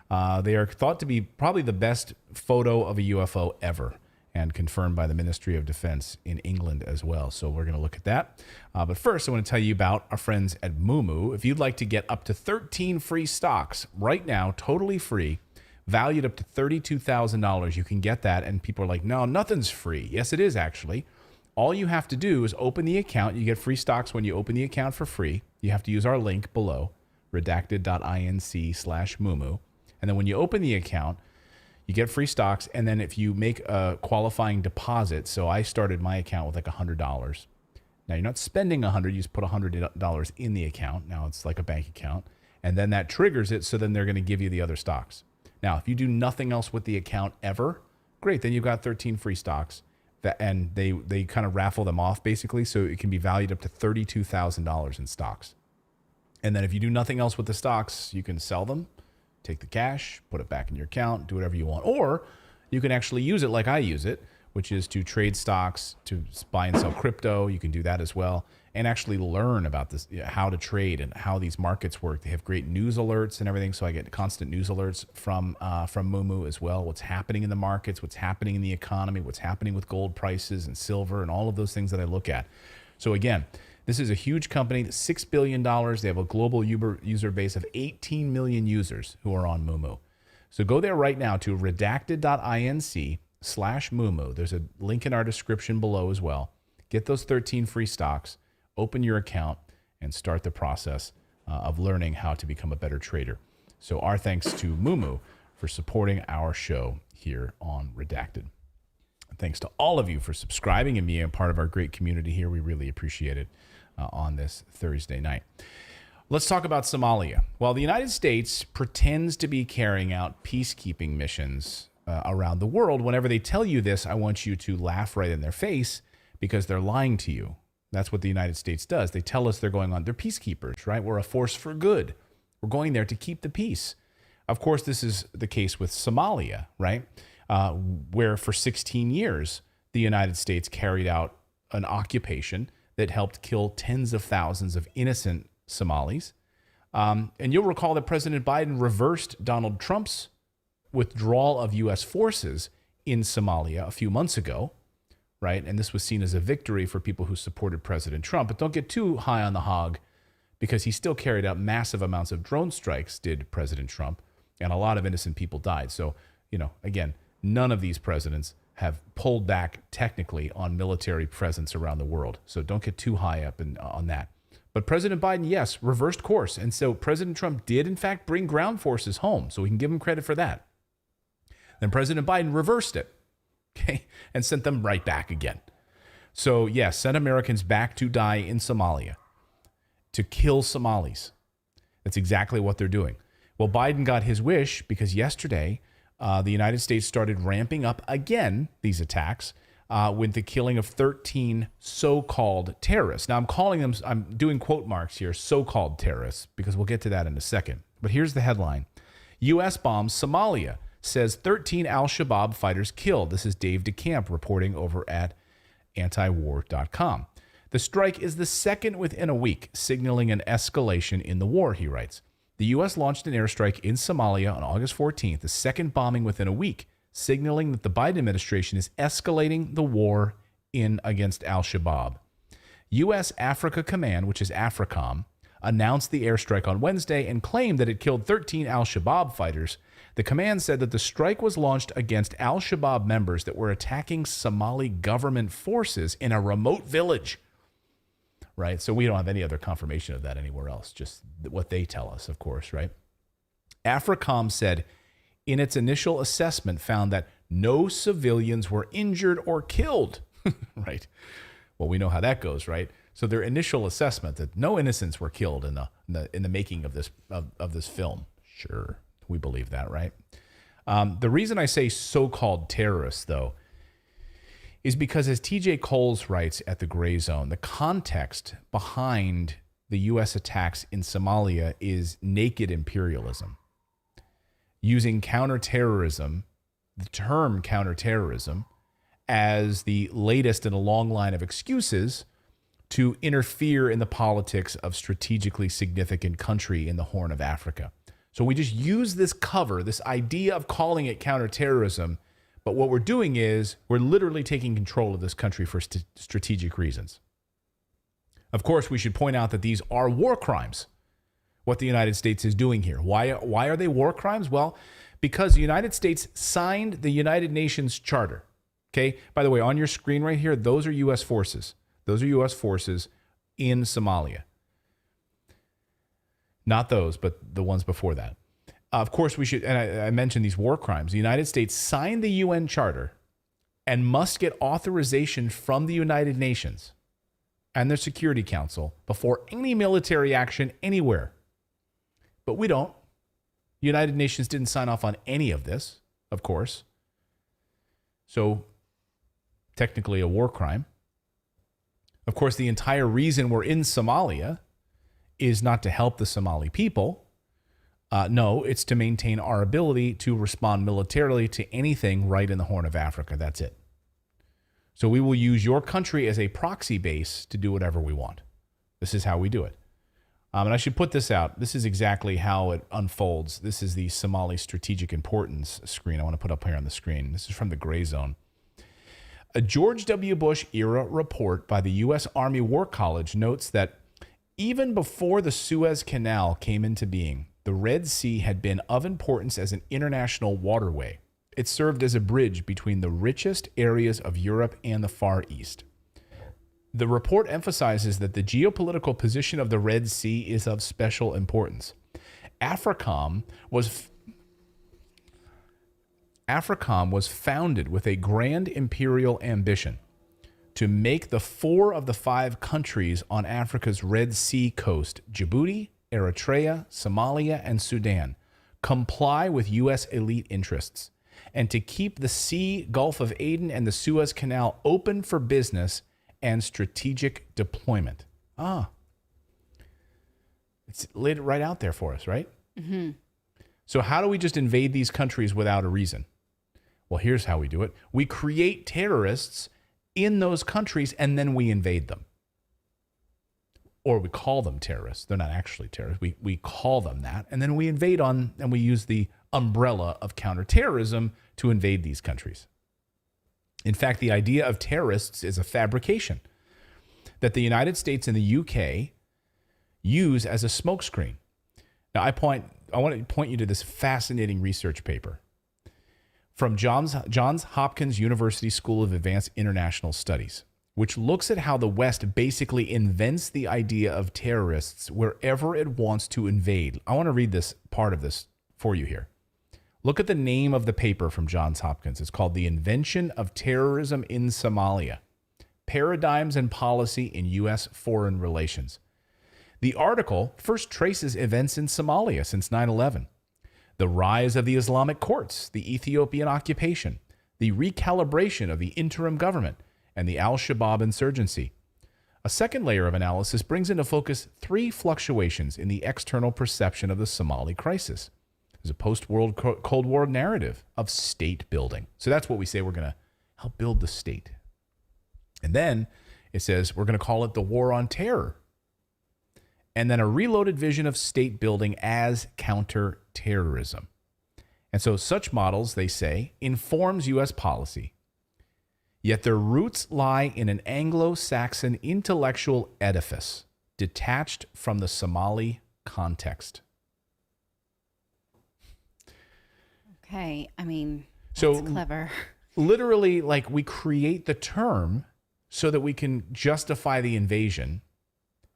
They are thought to be probably the best photo of a UFO ever, and confirmed by the Ministry of Defense in England as well. So we're going to look at that. But first, I want to tell you about our friends at Moomoo. If you'd like to get up to 13 free stocks right now, totally free, valued up to $32,000, you can get that. And people are like, no, nothing's free. Yes, it is actually. All you have to do is open the account. You get free stocks when you open the account for free. You have to use our link below, redacted.inc/Moomoo. And then when you open the account, you get free stocks, and then if you make a qualifying deposit, so I started my account with like $100. Now, you're not spending $100, you just put $100 in the account. Now, it's like a bank account, and then that triggers it, so then they're going to give you the other stocks. Now, if you do nothing else with the account ever, great, then you've got 13 free stocks, and they kind of raffle them off, basically, so it can be valued up to $32,000 in stocks. And then if you do nothing else with the stocks, you can sell them, take the cash, put it back in your account, do whatever you want. Or you can actually use it like I use it, which is to trade stocks, to buy and sell crypto. You can do that as well, and actually learn about this, how to trade and how these markets work. They have great news alerts and everything, so I get constant news alerts from Moomoo as well. What's happening in the markets, what's happening in the economy, what's happening with gold prices and silver and all of those things that I look at. So again, this is a huge company, $6 billion. They have a global user base of 18 million users who are on Moomoo. So go there right now to redacted.inc/Moomoo. There's a link in our description below as well. Get those 13 free stocks, open your account, and start the process of learning how to become a better trader. So our thanks to Moomoo for supporting our show here on Redacted. Thanks to all of you for subscribing and being a part of our great community here. We really appreciate it on this Thursday night. Let's talk about Somalia. While the United States pretends to be carrying out peacekeeping missions around the world, whenever they tell you this, I want you to laugh right in their face because they're lying to you. That's what the United States does. They tell us they're going on. They're peacekeepers, right? We're a force for good. We're going there to keep the peace. Of course, this is the case with Somalia, right? Where for 16 years, the United States carried out an occupation that helped kill tens of thousands of innocent Somalis. And you'll recall that President Biden reversed Donald Trump's withdrawal of U.S. forces in Somalia a few months ago, right? And this was seen as a victory for people who supported President Trump. But don't get too high on the hog because he still carried out massive amounts of drone strikes, did President Trump, and a lot of innocent people died. So, again, none of these presidents have pulled back technically on military presence around the world. So don't get too high up on that. But President Biden, yes, reversed course. And so President Trump did, in fact, bring ground forces home. So we can give him credit for that. Then President Biden reversed it, okay, and sent them right back again. So, yes, sent Americans back to die in Somalia, to kill Somalis. That's exactly what they're doing. Well, Biden got his wish because yesterday the United States started ramping up again these attacks with the killing of 13 so-called terrorists. Now, I'm doing quote marks here, so-called terrorists, because we'll get to that in a second. But here's the headline. U.S. bombs Somalia, says 13 al-Shabaab fighters killed. This is Dave DeCamp reporting over at antiwar.com. The strike is the second within a week, signaling an escalation in the war, he writes. The U.S. launched an airstrike in Somalia on August 14th, the second bombing within a week, signaling that the Biden administration is escalating the war against al-Shabaab. U.S. Africa Command, which is AFRICOM, announced the airstrike on Wednesday and claimed that it killed 13 al-Shabaab fighters. The command said that the strike was launched against al-Shabaab members that were attacking Somali government forces in a remote village. Right? So we don't have any other confirmation of that anywhere else, just what they tell us, of course, right? AFRICOM said in its initial assessment found that no civilians were injured or killed. Right? Well, we know how that goes, right? So their initial assessment that no innocents were killed in the making of this film. Sure, we believe that, right? The reason I say so-called terrorists, though, is because, as TJ Coles writes at the Gray Zone, the context behind the U.S. attacks in Somalia is naked imperialism. Using counterterrorism, the term counterterrorism, as the latest in a long line of excuses to interfere in the politics of strategically significant country in the Horn of Africa. So we just use this cover, this idea of calling it counterterrorism, but what we're doing is we're literally taking control of this country for strategic reasons. Of course, we should point out that these are war crimes, what the United States is doing here. Why are they war crimes? Well, because the United States signed the United Nations Charter. Okay, by the way, on your screen right here, those are U.S. forces. Those are U.S. forces in Somalia. Not those, but the ones before that. Of course, we should, and I mentioned these war crimes. The United States signed the UN Charter and must get authorization from the United Nations and their Security Council before any military action anywhere. But we don't. The United Nations didn't sign off on any of this, of course. So, technically a war crime. Of course, the entire reason we're in Somalia is not to help the Somali people. No, it's to maintain our ability to respond militarily to anything right in the Horn of Africa. That's it. So we will use your country as a proxy base to do whatever we want. This is how we do it. And I should put this out. This is exactly how it unfolds. This is the Somali strategic importance screen I want to put up here on the screen. This is from the Gray Zone. A George W. Bush era report by the U.S. Army War College notes that even before the Suez Canal came into being, the Red Sea had been of importance as an international waterway. It served as a bridge between the richest areas of Europe and the Far East. The report emphasizes that the geopolitical position of the Red Sea is of special importance. AFRICOM was founded with a grand imperial ambition to make the 4 of the 5 countries on Africa's Red Sea coast, Djibouti, Eritrea, Somalia, and Sudan, comply with U.S. elite interests, and to keep the Sea, Gulf of Aden, and the Suez Canal open for business and strategic deployment. It's laid it right out there for us, right? Mm-hmm. So how do we just invade these countries without a reason? Well, here's how we do it. We create terrorists in those countries, and then we invade them. Or we call them terrorists. They're not actually terrorists. We call them that, and then we invade on, and we use the umbrella of counterterrorism to invade these countries. In fact, the idea of terrorists is a fabrication that the United States and the UK use as a smokescreen. Now, I want to point you to this fascinating research paper from Johns Hopkins University School of Advanced International Studies, which looks at how the West basically invents the idea of terrorists wherever it wants to invade. I want to read this part of this for you here. Look at the name of the paper from Johns Hopkins. It's called The Invention of Terrorism in Somalia: Paradigms and Policy in U.S. Foreign Relations. The article first traces events in Somalia since 9/11, the rise of the Islamic courts, the Ethiopian occupation, the recalibration of the interim government, and the al-Shabaab insurgency. A second layer of analysis brings into focus three fluctuations in the external perception of the Somali crisis. There's a post-World Cold War narrative of state building. So that's what we say, we're going to help build the state. And then it says we're going to call it the war on terror. And then a reloaded vision of state building as counterterrorism. And so such models, they say, informs U.S. policy. Yet their roots lie in an Anglo-Saxon intellectual edifice detached from the Somali context. Okay, I mean, that's so clever. Literally, like, we create the term so that we can justify the invasion,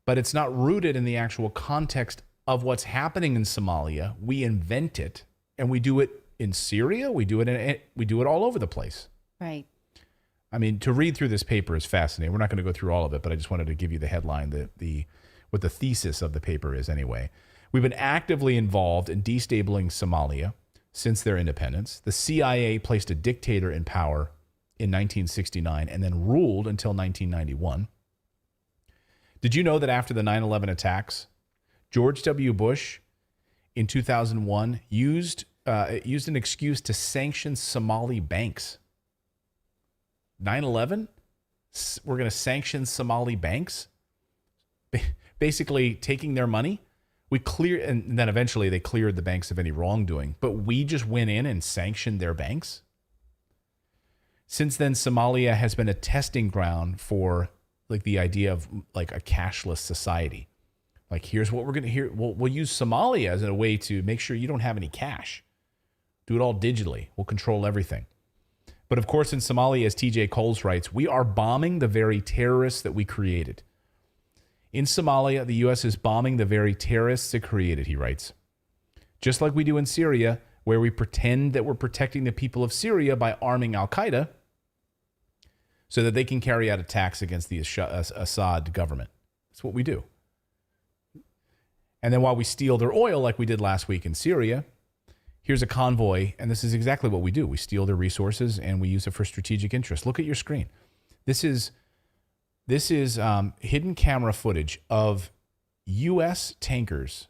but it's not rooted in the actual context of what's happening in Somalia. We invent it, and we do it in Syria. We do it all over the place. Right. I mean, to read through this paper is fascinating. We're not going to go through all of it, but I just wanted to give you the headline, what the thesis of the paper is anyway. We've been actively involved in destabilizing Somalia since their independence. The CIA placed a dictator in power in 1969 and then ruled until 1991. Did you know that after the 9/11 attacks, George W. Bush in 2001 used an excuse to sanction Somali banks? 9/11? We're going to sanction Somali banks? Basically taking their money? And then eventually they cleared the banks of any wrongdoing, but we just went in and sanctioned their banks? Since then, Somalia has been a testing ground for like the idea of like a cashless society. Like, here's what we're going to hear. We'll use Somalia as a way to make sure you don't have any cash. Do it all digitally. We'll control everything. But of course, in Somalia, as TJ Coles writes, we are bombing the very terrorists that we created. In Somalia, the U.S. is bombing the very terrorists it created, he writes. Just like we do in Syria, where we pretend that we're protecting the people of Syria by arming al-Qaeda so that they can carry out attacks against the Assad government. That's what we do. And then while we steal their oil like we did last week in Syria, here's a convoy, and this is exactly what we do. We steal their resources and we use it for strategic interest. Look at your screen. This is hidden camera footage of U.S. tankers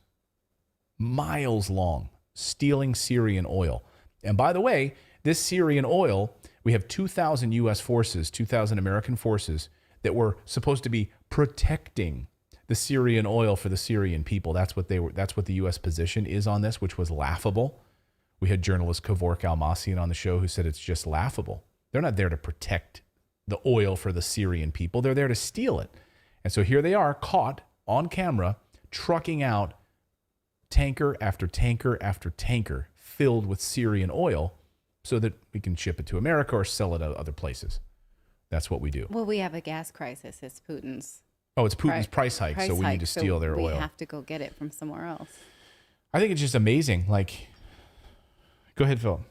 miles long stealing Syrian oil. And by the way, this Syrian oil, we have 2,000 U.S. forces, 2,000 American forces that were supposed to be protecting the Syrian oil for the Syrian people. That's what the U.S. position is on this, which was laughable. We had journalist Kevork Almasian on the show who said it's just laughable. They're not there to protect the oil for the Syrian people. They're there to steal it. And so here they are, caught on camera, trucking out tanker after tanker after tanker filled with Syrian oil so that we can ship it to America or sell it at other places. That's what we do. Well, we have a gas crisis. It's Putin's. Oh, it's Putin's price hike, so we need to steal their oil. We have to go get it from somewhere else. I think it's just amazing. Like, go ahead, Phil.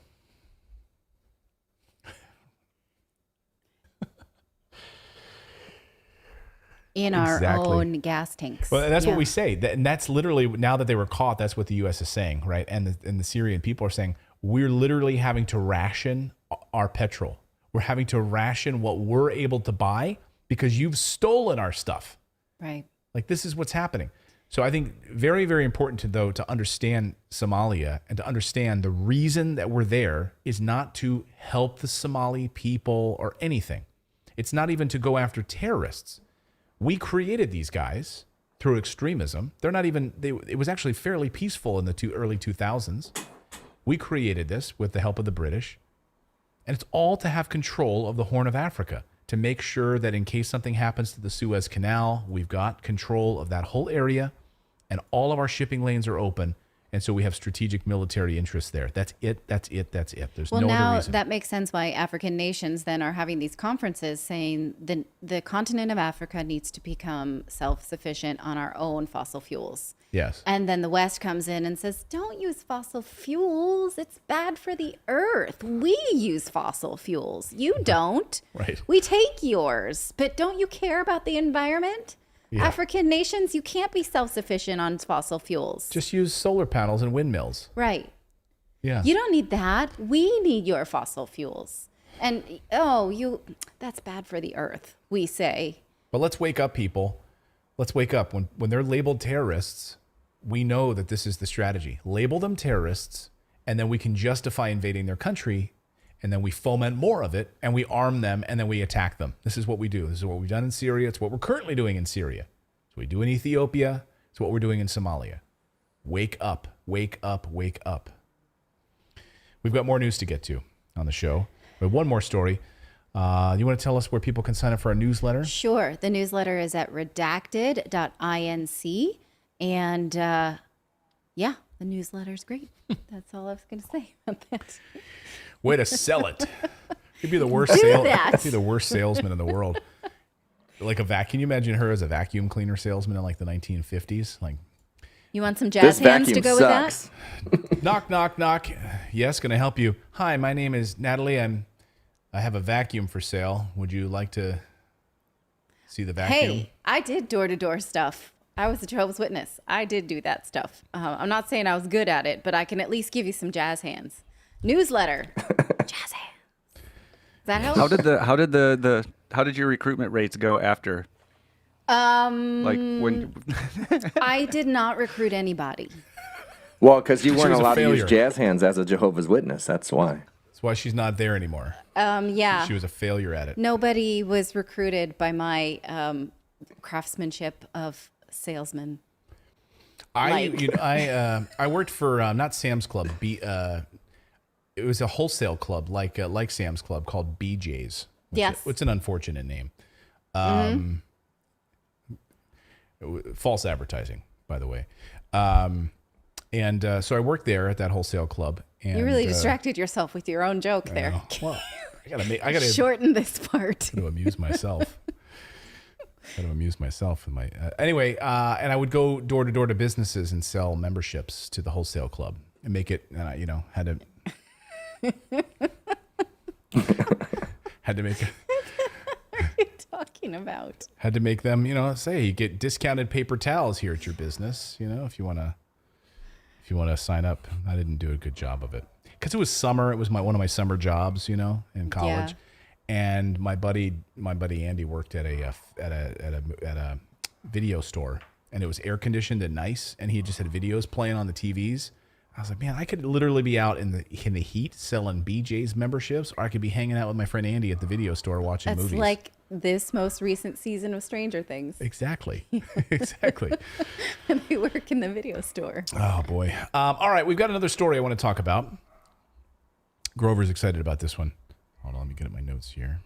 In our own gas tanks. Well, that's what we say. And that's literally, now that they were caught, that's what the U.S. is saying, right? And the Syrian people are saying, we're literally having to ration our petrol. We're having to ration what we're able to buy because you've stolen our stuff. Right. Like, this is what's happening. So I think very, very important to understand Somalia and to understand the reason that we're there is not to help the Somali people or anything. It's not even to go after terrorists. We created these guys through extremism. They're not even, it was actually fairly peaceful in the early 2000s. We created this with the help of the British. And it's all to have control of the Horn of Africa, to make sure that in case something happens to the Suez Canal, we've got control of that whole area. and all of our shipping lanes are open. And so we have strategic military interests there. That's it. There's no other reason. That makes sense why African nations then are having these conferences saying the continent of Africa needs to become self-sufficient on our own fossil fuels. Yes. And then the West comes in and says, don't use fossil fuels. It's bad for the earth. We use fossil fuels. You don't. Right. We take yours. But don't you care about the environment? Yeah. African nations, you can't be self-sufficient on fossil fuels. Just use solar panels and windmills. Right. Yeah. You don't need that. We need your fossil fuels. And, that's bad for the earth, we say. But let's wake up, people. Let's wake up. When they're labeled terrorists, we know that this is the strategy. Label them terrorists, and then we can justify invading their country, and then we foment more of it, and we arm them, and then we attack them. This is what we do. This is what we've done in Syria. It's what we're currently doing in Syria. It's what we do in Ethiopia. It's what we're doing in Somalia. Wake up, wake up, wake up. We've got more news to get to on the show. We have one more story. You want to tell us where people can sign up for our newsletter? Sure. The newsletter is at redacted.inc. And the newsletter's great. That's all I was going to say about that. Way to sell it. You'd be the worst salesman in the world. Like can you imagine her as a vacuum cleaner salesman in like the 1950s? Like, you want some jazz hands to go sucks. with that? Knock, knock, knock. Yes, can I help you? Hi, my name is Natalie. I have a vacuum for sale. Would you like to see the vacuum? Hey, I did door-to-door stuff. I was a Jehovah's Witness. I did do that stuff. I'm not saying I was good at it, but I can at least give you some jazz hands. Newsletter. Jazz hands. Does that help? How did your recruitment rates go after? I did not recruit anybody. Well, because you weren't was a allowed to use failure. jazz hands as a Jehovah's Witness. That's why. That's why she's not there anymore. Yeah. She was a failure at it. Nobody was recruited by my craftsmanship of salesman. I worked for not Sam's Club. It was a wholesale club like Sam's Club called BJ's. Yes. It's an unfortunate name. False advertising, by the way. So I worked there at that wholesale club. And, You really distracted yourself with your own joke there. Well, I gotta shorten this part. to amuse myself. Got to amuse myself with my anyway. And I would go door to door to businesses and sell memberships to the wholesale club and make it. Had to had to make it. What are you talking about? Had to make them, say you get discounted paper towels here at your business. If you want to sign up. I didn't do a good job of it because it was summer. It was one of my summer jobs, in college. Yeah. And my buddy Andy worked at a video store, and it was air conditioned and nice, and he just had videos playing on the TVs. I was like, man, I could literally be out in the heat selling BJ's memberships, or I could be hanging out with my friend Andy at the video store watching That's movies. like this most recent season of Stranger Things. Exactly. Exactly. And they work in the video store. Oh, boy. All right, we've got another story I want to talk about. Grover's excited about this one. Hold on, let me get at my notes here.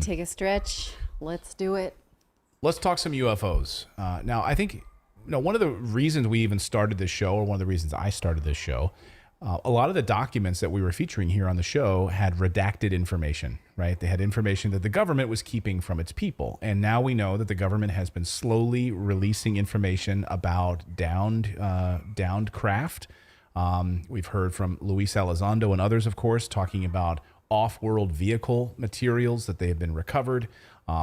Take a stretch. Let's do it. Let's talk some UFOs. Now, I think one of the reasons we even started this show, or one of the reasons I started this show, a lot of the documents that we were featuring here on the show had redacted information, right? They had information that the government was keeping from its people. And now we know that the government has been slowly releasing information about downed craft. We've heard from Luis Elizondo and others, of course, talking about off-world vehicle materials that they have been recovered.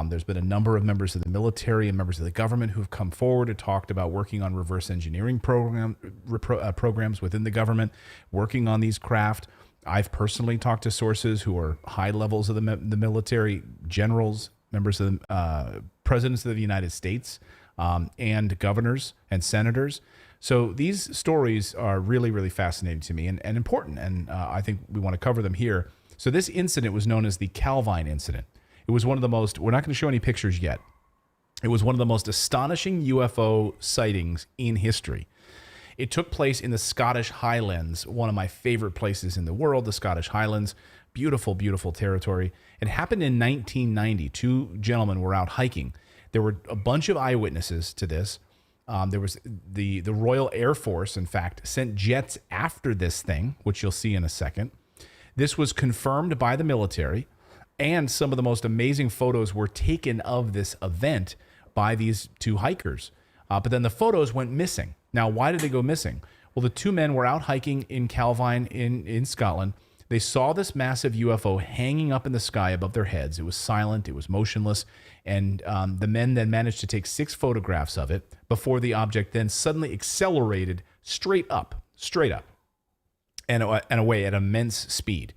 There's been a number of members of the military and members of the government who have come forward and talked about working on reverse engineering programs within the government, working on these craft. I've personally talked to sources who are high levels of the military, generals, members of the presidents of the United States, and governors and senators. So these stories are really, really fascinating to me and important, and I think we want to cover them here. So this incident was known as the Calvine incident. It was one of the most, we're not going to show any pictures yet. It was one of the most astonishing UFO sightings in history. It took place in the Scottish Highlands, one of my favorite places in the world, the Scottish Highlands. Beautiful, beautiful territory. It happened in 1990. Two gentlemen were out hiking. There were a bunch of eyewitnesses to this. There was the Royal Air Force, in fact, sent jets after this thing, which you'll see in a second. This was confirmed by the military, and some of the most amazing photos were taken of this event by these two hikers. But then the photos went missing. Now, why did they go missing? Well, the two men were out hiking in Calvine in Scotland. They saw this massive UFO hanging up in the sky above their heads. It was silent. It was motionless. And the men then managed to take 6 photographs of it before the object then suddenly accelerated straight up, and away at immense speed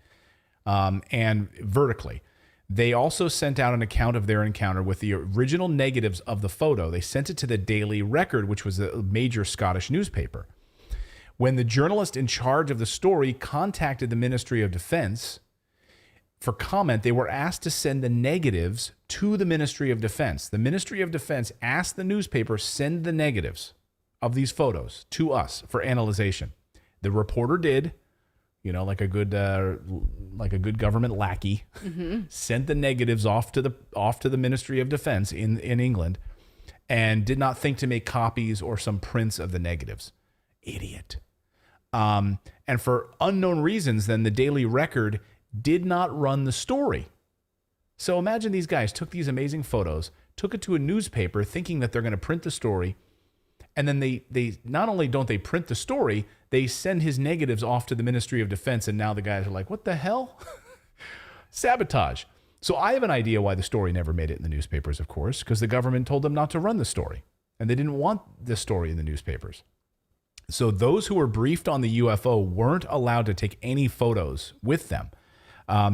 and vertically. They also sent out an account of their encounter with the original negatives of the photo. They sent it to the Daily Record, which was a major Scottish newspaper. When the journalist in charge of the story contacted the Ministry of Defense for comment, they were asked to send the negatives to the Ministry of Defense. The Ministry of Defense asked the newspaper, send the negatives of these photos to us for analyzation. The reporter did, like a good government lackey, sent the negatives off to the Ministry of Defense in England, and did not think to make copies or some prints of the negatives. Idiot. And for unknown reasons, then the Daily Record did not run the story. So imagine these guys took these amazing photos, took it to a newspaper thinking that they're going to print the story. And then they not only don't they print the story, they send his negatives off to the Ministry of Defense. And now the guys are like, what the hell? Sabotage. So I have an idea why the story never made it in the newspapers, of course, because the government told them not to run the story. And they didn't want the story in the newspapers. So those who were briefed on the UFO weren't allowed to take any photos with them.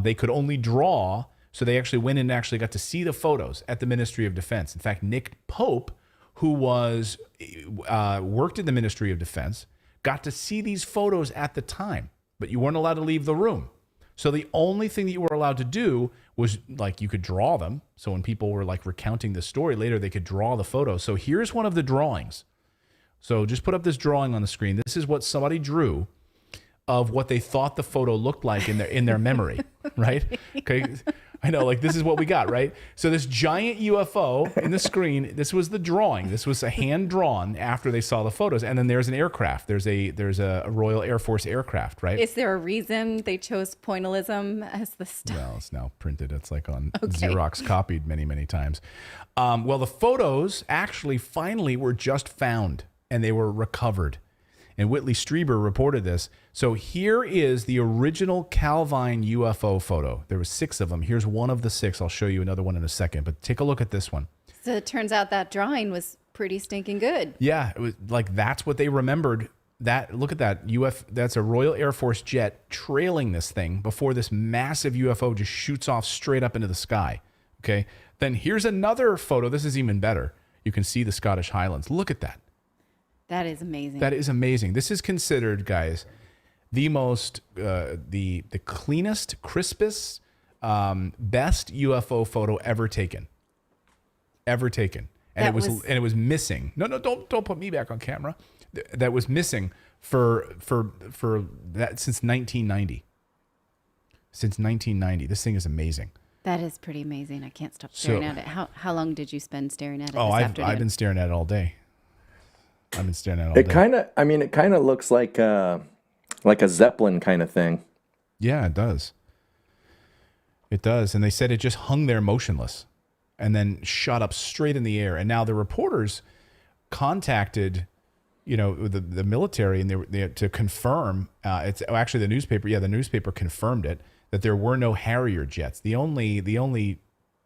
They could only draw. So they actually went in and actually got to see the photos at the Ministry of Defense. In fact, Nick Pope, who worked in the Ministry of Defense, got to see these photos at the time, but you weren't allowed to leave the room. So the only thing that you were allowed to do was you could draw them. So when people were recounting the story later, they could draw the photos. So here's one of the drawings. So just put up this drawing on the screen. This is what somebody drew of what they thought the photo looked like in their memory, right? Okay. I know, this is what we got, right? So this giant UFO in the screen, this was the drawing. This was a hand drawn after they saw the photos. And then there's an aircraft. There's a Royal Air Force aircraft, right? Is there a reason they chose pointillism as the style? Well, it's now printed. It's on Xerox copied many, many times. Well, the photos actually finally were just found and they were recovered. And Whitley Strieber reported this. So here is the original Calvine UFO photo. There were 6 of them. Here's one of the 6. I'll show you another one in a second, but take a look at this one. So it turns out that drawing was pretty stinking good. Yeah, it was that's what they remembered. Look at that. That's a Royal Air Force jet trailing this thing before this massive UFO just shoots off straight up into the sky. Okay. Then here's another photo. This is even better. You can see the Scottish Highlands. Look at that. That is amazing. That is amazing. This is considered, guys, the most, the cleanest, crispest, best UFO photo ever taken. And it was missing. No, don't put me back on camera. That was missing for that since 1990. Since 1990, this thing is amazing. That is pretty amazing. I can't stop staring at it. How long did you spend staring at it? I've been staring at it all day. I've been staring at it all day. It kind of looks like a Zeppelin kind of thing. Yeah, it does. It does. And they said it just hung there motionless and then shot up straight in the air. And now the reporters contacted, the military and they to confirm, it's actually the newspaper. Yeah, the newspaper confirmed it, that there were no Harrier jets. The only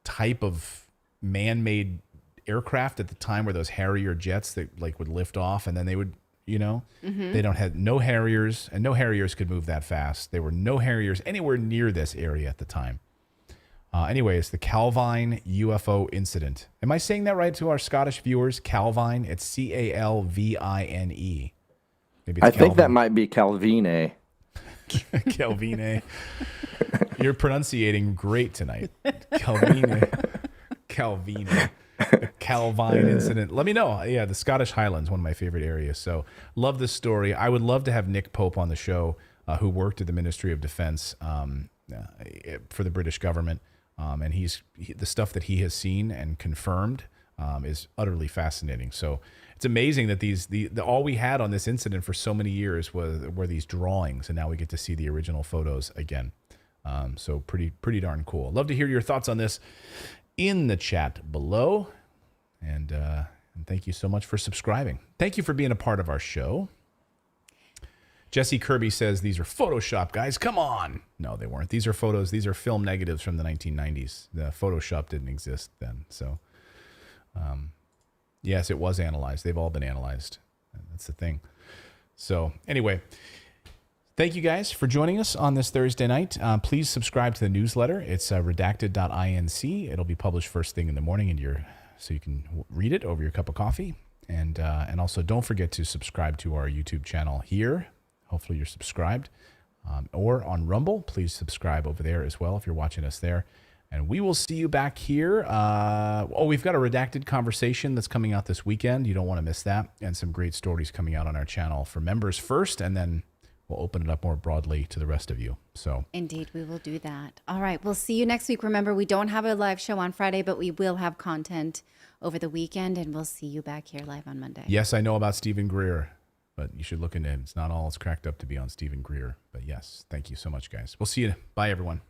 type of man-made aircraft at the time were those Harrier jets that would lift off and then they would, they don't have no Harriers, and no Harriers could move that fast. There were no Harriers anywhere near this area at the time. Anyways, the Calvine UFO incident. Am I saying that right to our Scottish viewers? Calvine, it's Calvine. Maybe I think that might be Calvine. Calvine. You're pronunciating great tonight. Calvine. The Calvine incident. Let me know. Yeah, the Scottish Highlands, one of my favorite areas. So love this story. I would love to have Nick Pope on the show, who worked at the Ministry of Defense for the British government. And the stuff that he has seen and confirmed is utterly fascinating. So it's amazing that all we had on this incident for so many years were these drawings, and now we get to see the original photos again. So pretty darn cool. Love to hear your thoughts on this in the chat below, and thank you so much for subscribing. Thank you for being a part of our show. Jesse Kirby says, these are Photoshop, guys. Come on. No, they weren't. These are photos. These are film negatives from the 1990s. The Photoshop didn't exist then. So, yes, it was analyzed. They've all been analyzed. That's the thing. So, anyway, thank you guys for joining us on this Thursday night. Please subscribe to the newsletter. It's redacted.inc. It'll be published first thing in the morning, so you can read it over your cup of coffee. And also, don't forget to subscribe to our YouTube channel here. Hopefully you're subscribed. Or on Rumble, please subscribe over there as well if you're watching us there. And we will see you back here. We've got a Redacted conversation that's coming out this weekend. You don't want to miss that. And some great stories coming out on our channel for members first, and then we'll open it up more broadly to the rest of you. So indeed, we will do that. All right, we'll see you next week. Remember, we don't have a live show on Friday, but we will have content over the weekend, and we'll see you back here live on Monday. Yes, I know about Stephen Greer, but you should look into him. It's not all it's cracked up to be on Stephen Greer. But yes, thank you so much, guys. We'll see you. Bye, everyone.